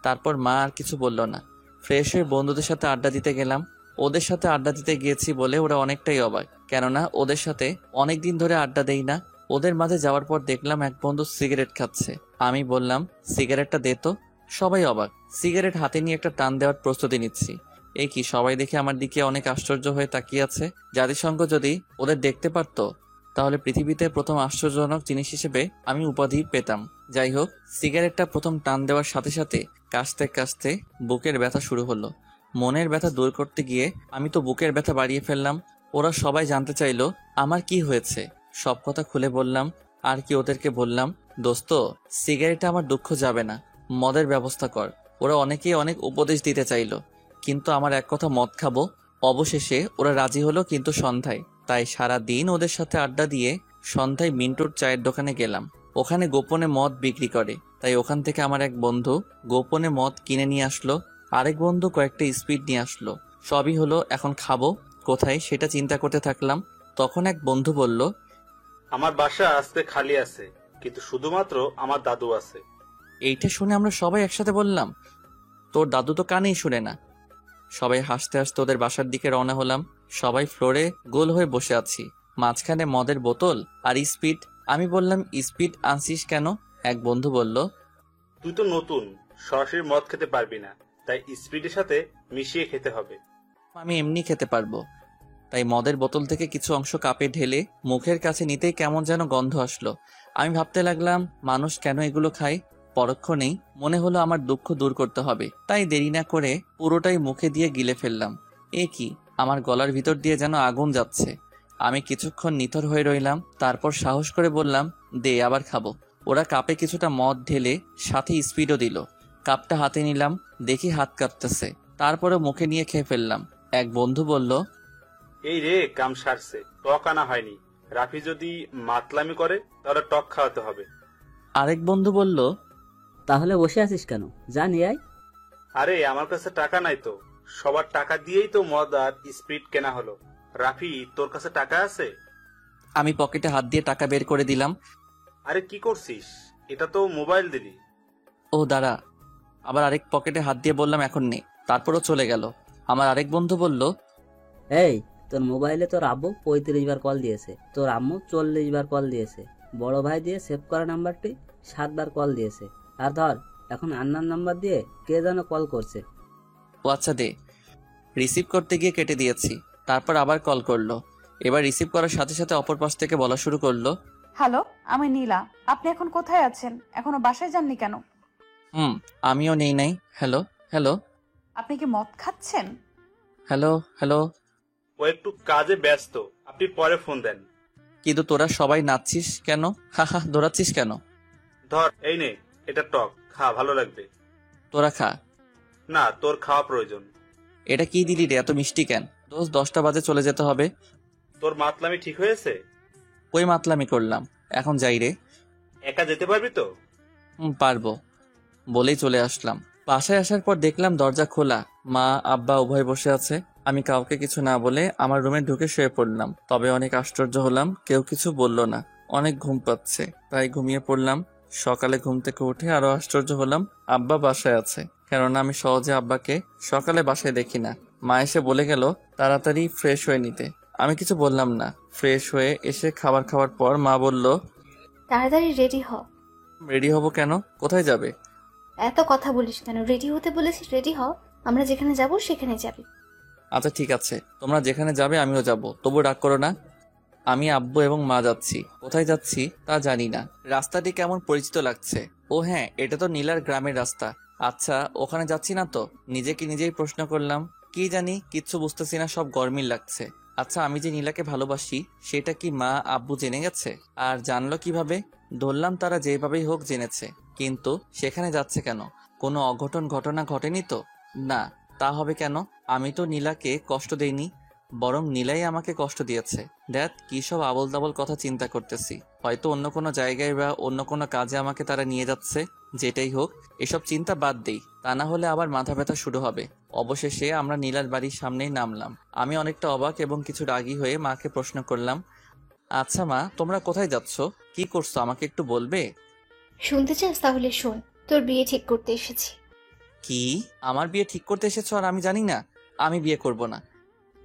A: তারপর মা আর কিছু বলল না। ফ্রেশ হয়ে বন্ধুদের সাথে আড্ডা দিতে গেলাম। ওদের সাথে আড্ডা দিতে গিয়েছি বলে ওরা অনেকটাই অবাক, কেননা ওদের সাথে অনেকদিন ধরে আড্ডা দেই না। ওদের মাঝে যাওয়ার পর দেখলাম এক বন্ধু সিগারেট খাচ্ছে। আমি বললাম, সিগারেটটা দে তো। সবাই অবাক। সিগারেট হাতে নিয়ে একটা টান দেওয়ার প্রস্তুতি নিচ্ছি। এই কি, সবাই দেখে আমার দিকে অনেক আশ্চর্য হয়ে তাকিয়ে আছে। জাতিসংঘ যদি ওদের দেখতে পারতো তাহলে পৃথিবীতে প্রথম আশ্চর্যজনক জিনিস হিসেবে আমি উপাধি পেতাম। যাই হোক, সিগারেটটা প্রথম টান দেওয়ার সাথে সাথে কাশতে কাশতে বুকের ব্যথা শুরু হলো। মনের ব্যথা দূর করতে গিয়ে আমি তো বুকের ব্যথা বাড়িয়ে ফেললাম। ওরা সবাই জানতে চাইলো আমার কি হয়েছে। সব কথা খুলে বললাম। আর কি ওদেরকে বললাম, দোস্ত, সিগারেটে আমার দুঃখ যাবে না, মদের ব্যবস্থা কর। ওরা অনেকেই অনেক উপদেশ দিতে চাইলো, কিন্তু আমার এক কথা, মদ খাবো। অবশেষে ওরা রাজি হলো, কিন্তু সন্ধ্যায়। তাই সারা দিন ওদের সাথে আড্ডা দিয়ে সন্ধ্যায় মিন্টুর চায়ের দোকানে গেলাম। ওখানে গোপনে মদ বিক্রি করে, তাই ওখান থেকে আমার এক বন্ধু গোপনে মদ কিনে নিয়ে আসলো। আরেক বন্ধু কয়েকটা স্পিড নিয়ে আসলো। সবই হলো। এখন খাবো কোথায় সেটা চিন্তা করতে থাকলাম। তখন এক বন্ধু বলল,
H: আমার বাসা আজকে খালি আছে, কিন্তু শুধুমাত্র আমার দাদু আছে।
A: এইটা শুনে আমরা সবাই একসাথে বললাম, তোর দাদু তো কানেই শুনে না। সবাই হাসতে হাসতে ওদের বাসার দিকে রওনা হলাম। সবাই ফ্লোরে গোল হয়ে বসে আছি, মাঝখানে মদের বোতল আর স্পিড। আমি বললাম, স্পিড আনছিস কেন? এক বন্ধু বলল,
H: তুই তো নতুন, সরাসরি মদ খেতে পারবি না, তাই স্পিডের সাথে মিশিয়ে খেতে হবে।
A: আমি এমনি খেতে পারবো। তাই মদের বোতল থেকে কিছু অংশ কাপে ঢেলে মুখের কাছে নিতেই কেমন যেন গন্ধ আসলো। আমি ভাবতে লাগলাম, মানুষ কেন এগুলো খায়? পরক্ষণেই মনে হলো আমার দুঃখ দূর করতে হবে, তাই দেরি না করে পুরোটাই মুখে দিয়ে গিলে ফেললাম। এ কি, আমার গলার ভিতর দিয়ে যেন আগুন যাচ্ছে। আমি কিছুক্ষণ নিথর হয়ে রইলাম, তারপর সাহস করে বললাম, দে, আবার খাবো। ওরা কাপে কিছুটা মদ ঢেলে সাথে স্পিডও দিল। কাপটা হাতে নিলাম, দেখি হাত কাঁপতেছে। তারপরে মুখে নিয়ে খেয়ে ফেললাম। এক বন্ধু বলল,
H: এই রে, কাম সারছে, টক আনা হয়নি। রাফি যদি মাতলামি করে তাহলে টক খাওয়াতে হবে।
A: আরেক বন্ধু বলল,
I: তাহলে বসে আছিস কেন, যা নিয়ে আয়।
H: আরে আমার কাছে টাকা নাই তো, সবার টাকা দিয়েই তো মদ আর স্পিড কেনা হলো। রাফি, তোর কাছে টাকা আছে?
A: আমি পকেটে হাত দিয়ে টাকা বের করে দিলাম।
H: আরে কি করছিস? এটা তো মোবাইল দিলি।
A: ও দাঁড়া। আবার আরেক পকেটে হাত দিয়ে বললাম, এখন নেই। তারপরও চলে গেল। আমার আরেক বন্ধু বলল,
I: এই, তোর মোবাইলে তোর আব্বু 35 বার কল দিয়েছে, তোর আম্মু 40 বার কল দিয়েছে, বড় ভাই দিয়ে সেভ করা নাম্বারটি 7 বার কল দিয়েছে, আর ধর এখন আন্নার নাম্বার দিয়ে কে যেন কল করছে।
A: ও আচ্ছা, দে। রিসিভ করতে গিয়ে কেটে দিয়েছি। তারপর আবার কল করলো। এবার রিসিভ করার সাথে সাথে অপর পাশ থেকে বলা শুরু করলো,
D: হ্যালো, আমি নীলা। আপনি এখন কোথায় আছেন? এখনো বাসায় যাননি কেন?
A: আমিও নেই নাই। হ্যালো হ্যালো
D: আপনি কি মদ খাচ্ছেন?
A: হ্যালো হ্যালো
H: ও একটু কাজে ব্যস্ত, আপনি পরে ফোন দেন।
A: কিন্তু তোরা সবাই নাচছিস কেন? হা হা, দৌড়াচ্ছিস কেন?
H: ধর, এই নে, এটা টক খা, ভালো লাগবে।
A: তোরা খা।
H: না, তোর খাওয়া প্রয়োজন।
A: এটা কি দিলি রে, এত মিষ্টি কেন? দোষ, 10টা বাজে চলে যেতে হবে।
H: তোর মাতলামি ঠিক হয়েছে?
A: ওই মাতলামি করলাম, এখন যাই রে।
H: একা যেতে পারবি তো?
A: পারবো বলেই চলে আসলাম। বাসায় আসার পর দেখলাম দরজা খোলা, মা আব্বা উভয় বসে আছে। আমি কাউকে কিছু না বলে আমার রুমে ঢুকে শুয়ে পড়লাম। তবে অনেক আশ্চর্য হলাম, কেউ কিছু বলল না। অনেক ঘুম পাচ্ছে, তাই ঘুমিয়ে পড়লাম। সকালে ঘুম থেকে উঠে আরো আশ্চর্য হলাম আব্বা বাসায় আছে, কেননা আমি সহজে আব্বাকে সকালে বাসায় দেখি না। মা এসে বলে গেল তাড়াতাড়ি ফ্রেশ হয়ে নিতে। আমি কিছু বললাম না। ফ্রেশ হয়ে এসে খাবার খাওয়ার পর মা বলল,
G: তাড়াতাড়ি রেডি হ।
A: রেডি হব কেন? কোথায় যাবে?
G: এত কথা বলিস কেন? রেডি হতে বলেছিস, রেডি হ। আমরা যেখানে যাব সেখানে যাবি।
A: আচ্ছা ঠিক আছে, তোমরা যেখানে যাবে আমিও যাব, তবু রাগ করো না। আমি আব্বু এবং মা যাচ্ছি। কোথায় যাচ্ছি তা জানি না। রাস্তাটি কেমন পরিচিত লাগছে। ও হ্যাঁ, এটা তো নীলার গ্রামের রাস্তা। আচ্ছা, ওখানে যাচ্ছি না তো? নিজেকে নিজেই প্রশ্ন করলাম। কি জানি, কিচ্ছু বুঝতেছি না, সব গরমিল লাগছে। আচ্ছা, আমি যে নীলাকে ভালোবাসি সেটা কি মা আব্বু জেনে গেছে? আর জানলো কিভাবে? ধরলাম তারা যেভাবেই হোক জেনেছে, কিন্তু সেখানে যাচ্ছে কেন? কোনো অঘটন ঘটনা ঘটেনি তো? না, তা হবে কেন? আমি তো নীলাকে কষ্ট দেইনি, বরং নীলাই আমাকে কষ্ট দিয়েছে। দেখ, কি সব আবল তাবল কথা চিন্তা করতেছি। হয়তো অন্য কোনো জায়গায় বা অন্য কোনো কাজে আমাকে তারা নিয়ে যাচ্ছে। যেটাই হোক, এসব চিন্তা বাদ দেই, তা না হলে আবার মাথা ব্যথা শুরু হবে। অবশেষে আমরা নীলার বাড়ির সামনেই নামলাম। আমি অনেকটা অবাক এবং কিছু রাগী হয়ে মাকে প্রশ্ন করলাম, আচ্ছা মা, তোমরা কোথায় যাচ্ছ? কি করছো আমাকে একটু বলবে?
G: শুনতে চাস? তাহলে শোন, তোর বিয়ে ঠিক করতে এসেছি।
A: কি? আমার বিয়ে ঠিক করতে এসেছো আর আমি জানি না? আমি বিয়ে করব না।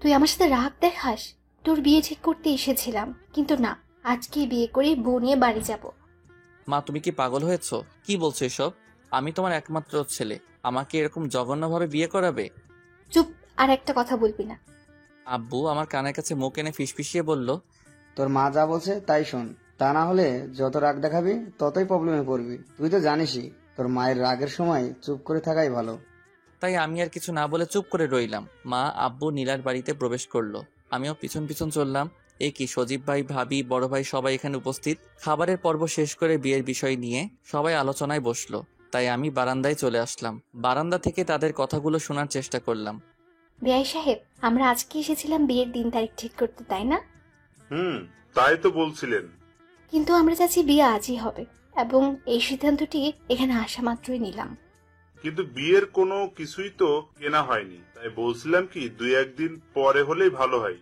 G: তুই আমার সাথে রাগ দেখাস? তোর বিয়ে ঠিক করতে এসেছিলাম, কিন্তু না, আজকে বিয়ে করে বউ নিয়ে বাড়ি যাব।
A: মা, তুমি কি পাগল হয়েছো? কি বলছো এসব? আমি তোমার একমাত্র ছেলে, আমাকে এরকম জঘন্যভাবে বিয়ে করাবে?
G: চুপ, আর একটা কথা বলবি না।
A: আব্বু আমার কানের কাছে মুখ এনে ফিসফিসিয়ে বলল,
C: তোর মা যা বলছে তাই শোন, তা না হলে যত রাগ দেখাবি ততই প্রবলেমে পড়বি। তুই তো জানিসই তোর মায়ের রাগের সময় চুপ করে থাকাই ভালো।
A: তাই আমি আর কিছু না বলে চুপ করে রইলাম। মা আব্বু নীলার বাড়িতে প্রবেশ করলো, আমিও পিছন পিছন চললাম। এই কি, সজীব ভাই, ভাবি, বড় ভাই সবাই এখানে উপস্থিত। খাবারের পর্ব শেষ করে বিয়ের বিষয় নিয়ে সবাই আলোচনায় বসলো, তাই আমি বারান্দায় চলে আসলাম। বারান্দা থেকে তাদের কথাগুলো শোনার চেষ্টা করলাম।
G: বেয়াই সাহেব, আমরা আজকে এসেছিলাম বিয়ের দিন তারিখ ঠিক করতে, তাই না?
H: তাই তো বলছিলেন।
G: কিন্তু আমরা চাচ্ছি বিয়ে আজই হবে, এবং এই সিদ্ধান্তটি এখানে আসা মাত্রই নিলাম।
H: কিন্তু বিয়ের কোনো কিছুই তো কেনা হয়নি, তাই বলছিলাম কি 2-1 দিন পরে হলেই ভালো হয়।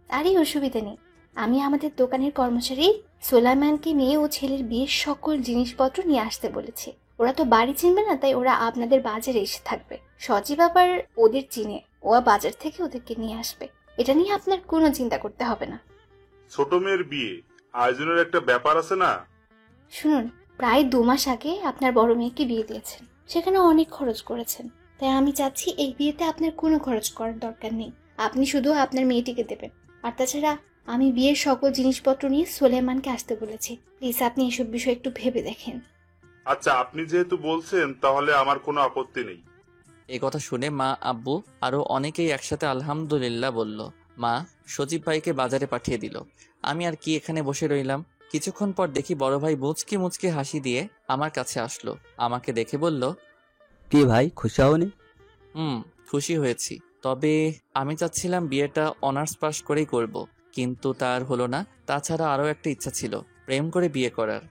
G: আরে অসুবিধা নেই, আমি আমাদের দোকানের কর্মচারী সোলাইমানকে মেয়ে ও ছেলের বিয়ের সকল জিনিসপত্র নিয়ে আসতে বলেছি। ওরা তো বাড়ি চিনবে না, তাই ওরা আপনাদের বাজারে এসে থাকবে। সজীব আবার ওদের চিনে, ও বাজার থেকে ওদেরকে নিয়ে আসবে। এটা নিয়ে আপনার কোনো চিন্তা করতে হবে না।
H: ছোট মেয়ের বিয়ে, আয়োজনের একটা ব্যাপার আছে না?
G: শুনুন, প্রায় 2 মাস আগে আপনার বড় মেয়েকে বিয়ে দিয়েছেন, সেখানে অনেক খরচ করেছেন। তাই আমি চাচ্ছি এই বিয়েতে আপনার কোনো খরচ করার দরকার নেই, আপনি শুধু আপনার মেয়েটিকে দেবেন। আর তাছাড়া আমি বিয়ের সকল জিনিসপত্র নিয়ে সোলেমানকে আসতে বলেছি। প্লিজ আপনি এসব বিষয় একটু ভেবে দেখেন।
H: আচ্ছা, আপনি যেহেতু বলছেন তাহলে আমার কোনো আপত্তি নেই।
A: এই কথা শুনে মা আব্বু আরো অনেকেই একসাথে আলহামদুলিল্লাহ বলল। মা সজীব ভাইকে বাজারে পাঠিয়ে দিল। আমি আর কি এখানে বসে রইলাম। কিছুক্ষণ পর দেখি বড় ভাই মুচকি মুচকি হাসি দিয়ে আমার কাছে আসলো। আমাকে দেখে বলল,
B: কি ভাই, খুশি হওনি?
A: খুশি হয়েছি, তবে আমি চাচ্ছিলাম বিয়েটা অনার্স পাস করেই করব, কিন্তু তার হলো না। তাছাড়া আরো একটা ইচ্ছা ছিল, প্রেম করে বিয়ে করার।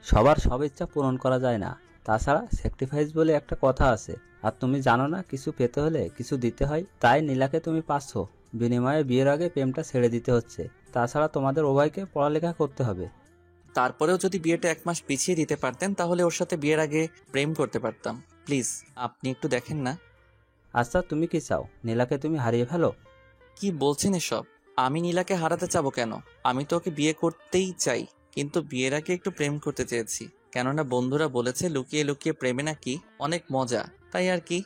B: সবার সব ইচ্ছা পূরণ করা যায় না, তাছাড়া স্যাক্রিফাইস বলে একটা কথা আছে। আর তুমি জানো না, কিছু পেতে হলে কিছু দিতে হয়। তাই নীলাকে তুমি পাচ্ছ, বিনিময়ে বিয়ের আগে প্রেমটা ছেড়ে দিতে হচ্ছে। তাছাড়া তোমাদের উভয়কে পড়ালেখা করতে হবে।
A: তারপরেও যদি বিয়েটা 1 মাস পিছিয়ে দিতে পারতেন তাহলে ওর সাথে বিয়ের আগে প্রেম করতে পারতাম। প্লিজ আপনি একটু দেখেন না।
B: আচ্ছা, তুমি কি চাও নীলাকে তুমি হারিয়ে ফেলো?
A: কি বলছেন এসব? আমি নীলাকে হারাতে চাবো কেন? আমি তো ওকে বিয়ে করতেই চাই, কিন্তু বিয়ের আগে একটু প্রেম করতে চেয়েছি। কেননা বন্ধুরা বলেছে লুকিয়ে লুকিয়ে প্রেমে নাকি অনেক মজা, তাই আর কি।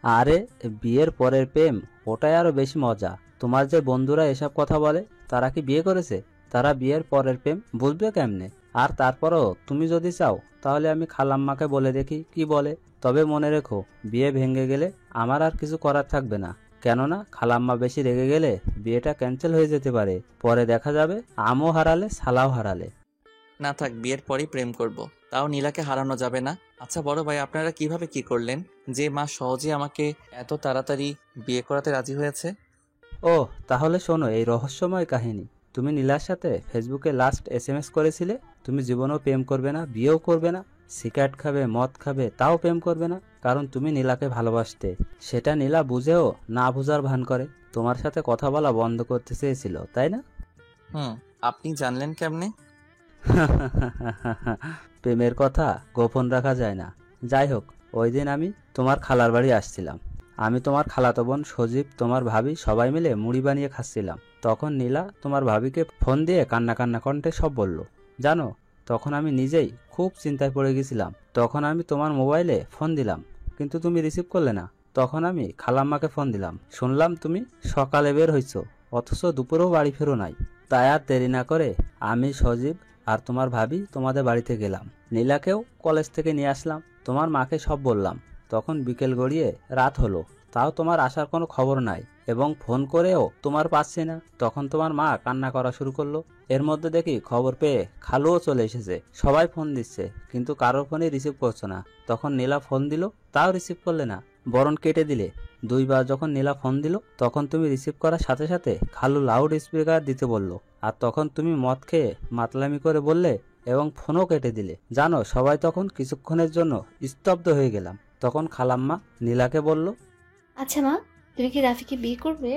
B: আরে বিয়ের পরের প্রেম, ওটাই আরো বেশি মজা। তোমার যে বন্ধুরা এসব কথা বলে, তারা কি বিয়ে করেছে? তারা বিয়ের পরের প্রেম বুঝবে কেমনে? আর তারপরও তুমি যদি চাও তাহলে আমি খালাম্মাকে বলে দেখি কি বলে। তবে মনে রেখো, বিয়ে ভেঙে গেলে আমার আর কিছু করার থাকবে না। কেননা খালাম্মা বেশি রেগে গেলে বিয়েটা ক্যান্সেল হয়ে যেতে পারে। পরে দেখা যাবে আমও হারালে সালাও হারালে।
A: না থাক, বিয়ের পরেই প্রেম করব, তাও নীলাকে হারানো যাবে না। আচ্ছা বড় ভাই, আপনারা কিভাবে কি করলেন যে মা সহজে আমাকে এত তাড়াতাড়ি বিয়ে করাতে রাজি হয়েছে?
B: ও, তাহলে শোনো এই রহস্যময় কাহিনী। তুমি নীলার সাথে ফেসবুকে লাস্ট SMS করেছিলে তুমি জীবনেও প্রেম করবে না, বিয়েও করবে না, সিগারেট খাবে, মদ খাবে, তাও প্রেম করবে না, কারণ তুমি নীলাকে ভালোবাসতে। সেটা নীলা বুঝেও না বুঝার ভান করে তোমার সাথে কথা বলা বন্ধ করতে চেয়েছিল, তাই না?
A: আপনি জানলেন কেমনে?
B: প্রেমের কথা গোপন রাখা যায় না। যাই হোক, ওই দিন আমি তোমার খালার বাড়ি আসছিলাম। আমি, তোমার খালাতো বোন, সজীব, তোমার ভাবি সবাই মিলে মুড়ি বানিয়ে খাচ্ছিলাম। তখন নীলা তোমার ভাবিকে ফোন দিয়ে কান্না কান্না কণ্ঠে সব বলল। জানো, তখন আমি নিজেই খুব চিন্তায় পড়ে গেছিলাম। তখন আমি তোমার মোবাইলে ফোন দিলাম, কিন্তু তুমি রিসিভ করলে না। তখন আমি খালাম্মাকে ফোন দিলাম, শুনলাম তুমি সকালে বের হইছো, অথচ দুপুরেও বাড়ি ফেরো নাই। তাই আর দেরি না করে আমি, সজীব আর তোমার ভাবি তোমাদের বাড়িতে গেলাম। নীলাকেও কলেজ থেকে নিয়ে আসলাম। তোমার মাকে সব বললাম। তখন বিকেল গড়িয়ে রাত হলো, তাও তোমার আসার কোনো খবর নাই, এবং ফোন করেও তোমার পাচ্ছি না। তখন তোমার মা কান্না করা শুরু করলো। এর মধ্যে দেখি খবর পেয়ে খালুও চলে এসেছে। সবাই ফোন দিচ্ছে, কিন্তু কারোর ফোনই রিসিভ করছো না। তখন নীলা ফোন দিল, তাও রিসিভ করলে না, বরং কেটে দিলে। দুইবার যখন নীলা ফোন দিল, তখন তুমি রিসিভ করার সাথে সাথে খালু লাউড স্পিকার দিতে বলল, আর তখন তুমি মদ খেয়ে মাতলামি করে বললে এবং ফোনও কেটে দিলে। জানো, সবাই তখন কিছুক্ষণের জন্য স্তব্ধ হয়ে গেলাম। তখন খালাম্মা নীলাকে বলল,
G: আচ্ছা মা, তুমি কি রাফিকে বিয়ে করবে?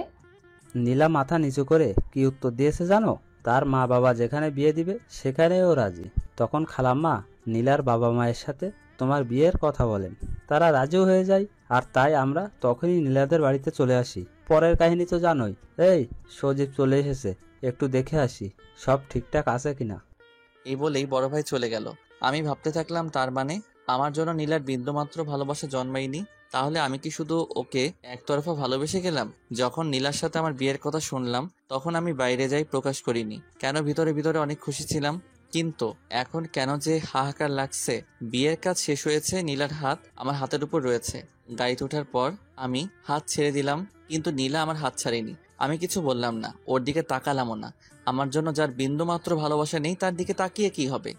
B: নীলা মাথা নিচু করে কি উত্তর দিয়েছে জানো? তার মা বাবা যেখানে বিয়ে দিবে সেখানেও রাজি। তখন খালাম্মা নীলার বাবা মায়ের সাথে তোমার বিয়ের কথা বলেন, তারা রাজিও হয়ে যায়। আর তাই আমরা তখনই নীলাদের বাড়িতে চলে আসি। পরের কাহিনী তো জানোই। এই, সজীব চলে এসেছে, একটু দেখে আসি সব ঠিকঠাক আছে কিনা।
A: এই বলেই বড় ভাই চলে গেল। আমি ভাবতে থাকলাম, তার মানে আমার জন্য নীলার বিন্দুমাত্র ভালোবাসা জন্মায়নি। তাহলে আমি কি শুধু ওকে একতরফা ভালোবেসে গেলাম? যখন নীলার সাথে আমার বিয়ের কথা শুনলাম, তখন আমি বাইরে যাই প্রকাশ করিনি। কেন ভিতরে ভিতরে অনেক খুশি ছিলাম, কিন্তু এখন কেন যে হাহাকার লাগছে। বিয়ের কাজ শেষ হয়েছে, নীলার হাত আমার হাতের উপর রয়েছে। গাড়িতে ওঠার পর আমি হাত ছেড়ে দিলাম, কিন্তু নীলা আমার হাত ছাড়েনি। আমি কিছু বললাম না, ওর দিকে তাকালামও না। আমার জন্য যার বিন্দুমাত্র ভালোবাসা নেই, তার দিকে তাকিয়ে কি হবে?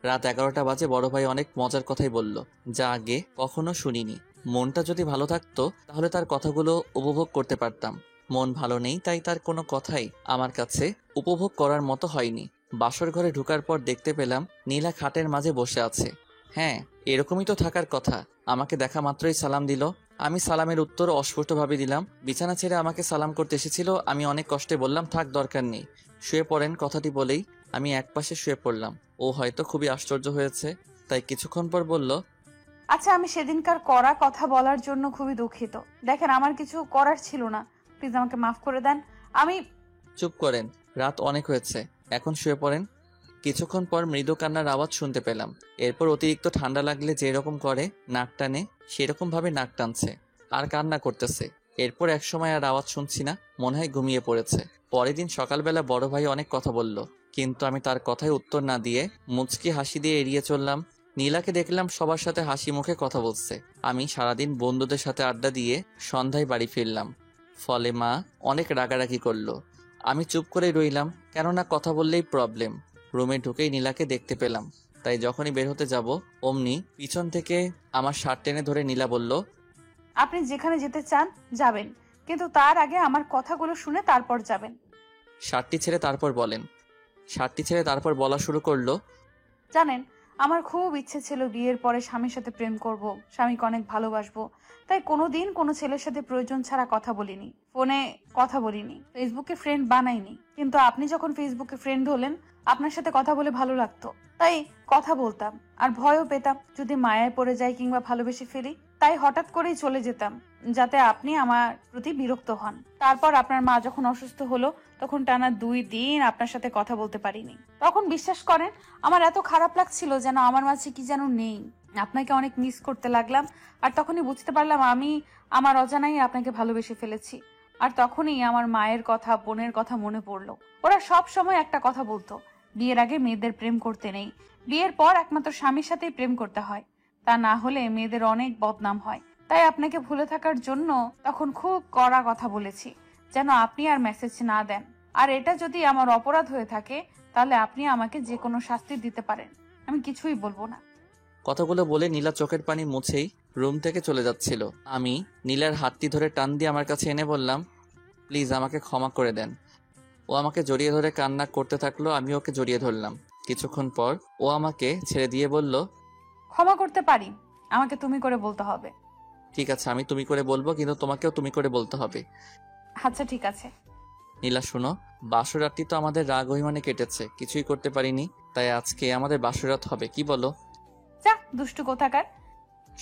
A: রাত 11টা বাজে। বড় ভাই অনেক মজার কথাই বলল, যা আগে কখনো শুনিনি। মনটা যদি ভালো থাকতো তাহলে তার কথাগুলো উপভোগ করতে পারতাম। মন ভালো নেই, তাই তার কোনো কথাই আমার কাছে উপভোগ করার মতো হয়নি। বাসর ঘরে ঢোকার পর দেখতে পেলাম নীলা খাটের মাঝে বসে আছে। হ্যাঁ, এরকমই তো থাকার কথা। আমাকে দেখা মাত্রই সালাম দিল। আমি সালামের উত্তর অস্পষ্টভাবে দিলাম। বিছানা ছেড়ে আমাকে সালাম করতে এসেছিল। আমি অনেক কষ্টে বললাম, থাক, দরকার নেই, শুয়ে পড়েন। কথাটি বলেই আমি একপাশে শুয়ে পড়লাম। ও হয়তো খুবই আশ্চর্য হয়েছে, তাই কিছুক্ষণ পর বলল,
D: আচ্ছা, আমি সেদিনকার করা কথা বলার জন্য খুবই দুঃখিত। দেখেন, আমার কিছু করার ছিল না, প্লিজ আমাকে মাফ করে দেন। আমি
A: চুপ করেন, রাত অনেক হয়েছে, এখন শুয়ে পড়েন। কিছুক্ষণ পর মৃদু কান্নার আওয়াজ শুনতে পেলাম। এরপর অতিরিক্ত ঠান্ডা লাগলে যেরকম করে নাক টানে, সেরকম ভাবে নাক টানছে আর কান্না করতেছে। এরপর একসময় আর আওয়াজ শুনছি না, মনে হয় ঘুমিয়ে পড়েছে। পরের দিন সকালবেলা বড় ভাই অনেক কথা বলল, কিন্তু আমি তার কথায় উত্তর না দিয়ে মুচকি হাসি দিয়ে এড়িয়ে চললাম। নীলাকে দেখলাম সবার সাথে হাসি মুখে কথা বলছে। আমি সারাদিন বন্ধুদের সাথে আড্ডা দিয়ে সন্ধ্যায় বাড়ি ফিরলাম। ফলে মা অনেক রাগারাগি করলো। আমি চুপ করে রইলাম, কেননা কথা বললেই প্রবলেম। রুমে ঢুকেই নীলাকে দেখতে পেলাম, তাই যখনই বের হতে যাব অমনি পিছন থেকে আমার শার্ট টেনে ধরে নীলা বলল,
D: আপনি যেখানে যেতে চান যাবেন, কিন্তু তার আগে আমার কথাগুলো শুনে তারপর যাবেন।
A: শার্টটি ছেড়ে তারপর বলেন। শার্টটি ছেড়ে তারপর বলা শুরু করলো,
D: জানেন, আমার খুব ইচ্ছে ছিল বিয়ের পরে স্বামীর সাথে প্রেম করব, স্বামীকে অনেক ভালোবাসবো। তাই কোনোদিন কোনো ছেলের সাথে প্রয়োজন ছাড়া কথা বলিনি, ফোনে কথা বলিনি, ফেসবুকে ফ্রেন্ড বানাইনি। কিন্তু আপনি যখন ফেসবুকে ফ্রেন্ড হলেন, আপনার সাথে কথা বলে ভালো লাগতো, তাই কথা বলতাম। আর ভয়ও পেতাম যদি মায়ায় পড়ে যাই কিংবা ভালোবেসে ফেলি, তাই হঠাৎ করেই চলে যেতাম, যাতে আপনি আমার প্রতি বিরক্ত হন। তারপর আপনার মা যখন অসুস্থ হলো, তখন টানা 2 দিন আপনার সাথে কথা বলতে পারিনি। তখন বিশ্বাস করেন, আমার এত খারাপ লাগছিল, যেন আমার মাঝে কি যেন নেই। আপনাকে অনেক মিস করতে লাগলাম। আর তখনই বুঝতে পারলাম আমি আমার অজানাই আপনাকে ভালোবেসে ফেলেছি। আর তখনই আমার মায়ের কথা, বোনের কথা মনে পড়লো। ওরা সব সময় একটা কথা বলতো, বিয়ের আগে মেয়েদের প্রেম করতে নেই, বিয়ের পর একমাত্র স্বামীর সাথেই প্রেম করতে হয়, তা না হলে মেয়েদের অনেক বদনাম হয়। তাই আপনাকে ভুলে থাকার জন্য তখন খুব কড়া কথা বলেছি, যেন আপনি আর মেসেজ না দেন। আর এটা যদি আমার অপরাধ হয়ে থাকে, তাহলে আপনি আমাকে যে কোনো শাস্তি দিতে পারেন, আমি কিছুই বলবো না।
A: কথাগুলো বলে নীলা চোখের পানি মুছেই রুম থেকে চলে যাচ্ছিল। আমি নীলার হাতটি ধরে টান দিয়ে আমার কাছে এনে বললাম, প্লিজ আমাকে ক্ষমা করে দেন। ও আমাকে জড়িয়ে ধরে কান্না করতে থাকলো, আমি ওকে জড়িয়ে ধরলাম। কিছুক্ষণ পর ও আমাকে ছেড়ে দিয়ে বলল,
D: ক্ষমা করতে পারি, আমাকে তুমি করে বলতে হবে।
A: ঠিক আছে, আমি তুমি করে বলবো, কিন্তু তোমাকেও তুমি করে বলতে হবে।
D: আচ্ছা ঠিক আছে।
A: নীলা শুনো, বাসরাতটি তো আমাদের রাগ অভিমানে কেটেছে, কিছুই করতে পারিনি, তাই আজকে আমাদের বাসরাত হবে, কি বলো?
D: যা দুষ্টু কোথাকার।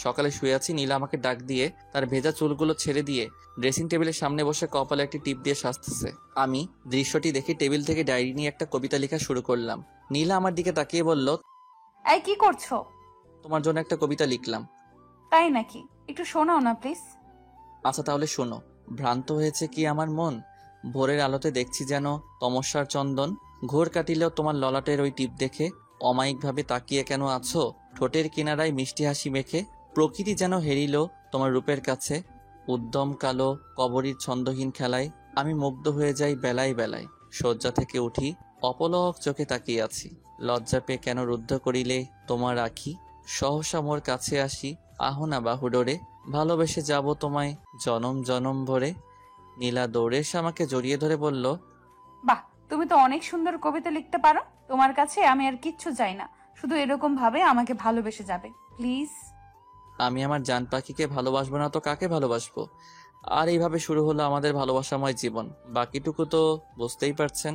A: সকালে শুয়ে আছি, নীলা আমাকে ডাক দিয়ে তার ভেজা চুলগুলো ছেড়ে দিয়ে ড্রেসিং টেবিলের সামনে বসে কপালে একটি টিপ দিয়ে সাজতেছে। আমি দৃশ্যটি দেখে টেবিল থেকে ডায়েরি নিয়ে একটা কবিতা লেখা শুরু করলাম। নীলা আমার দিকে তাকিয়ে বলল,
D: এই কি করছো?
A: তোমার জন্য একটা কবিতা লিখলাম।
D: তাই নাকি? একটু শোনাও না প্লিজ।
A: আচ্ছা তাহলে শোনো। ভ্রান্ত হয়েছে কি আমার মন, ভোরের আলোতে দেখছি যেন তমস্যার চন্দন, ঘোর কাটিলেও তোমার ললাটের ওই টিপ দেখে অমায়িকভাবে তাকিয়ে কেন আছো, ঠোঁটের কিনারায় মিষ্টি হাসি মেখে, প্রকৃতি যেন হেরিল তোমার রূপের কাছে, উদ্যম কালো কবরীর ছন্দহীন খেলায় আমি মুগ্ধ হয়ে যাই বেলায় বেলায়, শয্যা থেকে উঠি অপলক চোখে তাকিয়ে আছি, লজ্জা পেয়ে কেন রুদ্ধ করিলে তোমার আখি, সহসা মোর কাছে আসি আহনা বাহুডোরে, ভালোবেসে যাব তোমায় জনম জনম ভরে। নীলা দৌড়ে এসে আমাকে জড়িয়ে ধরে বলল,
D: বাহ, তুমি তো অনেক সুন্দর কবিতা লিখতে পারো। তোমার কাছে আমি আর কিচ্ছু চাই না, শুধু এরকম ভাবে আমাকে ভালোবেসে যাবে প্লিজ।
A: আমি আমার জান পাখিকে ভালোবাসবো না তো কাকে ভালোবাসবো? আর এইভাবে শুরু হলো আমাদের ভালোবাসাময় জীবন, বাকিটুকু তো বুঝতেই পারছেন।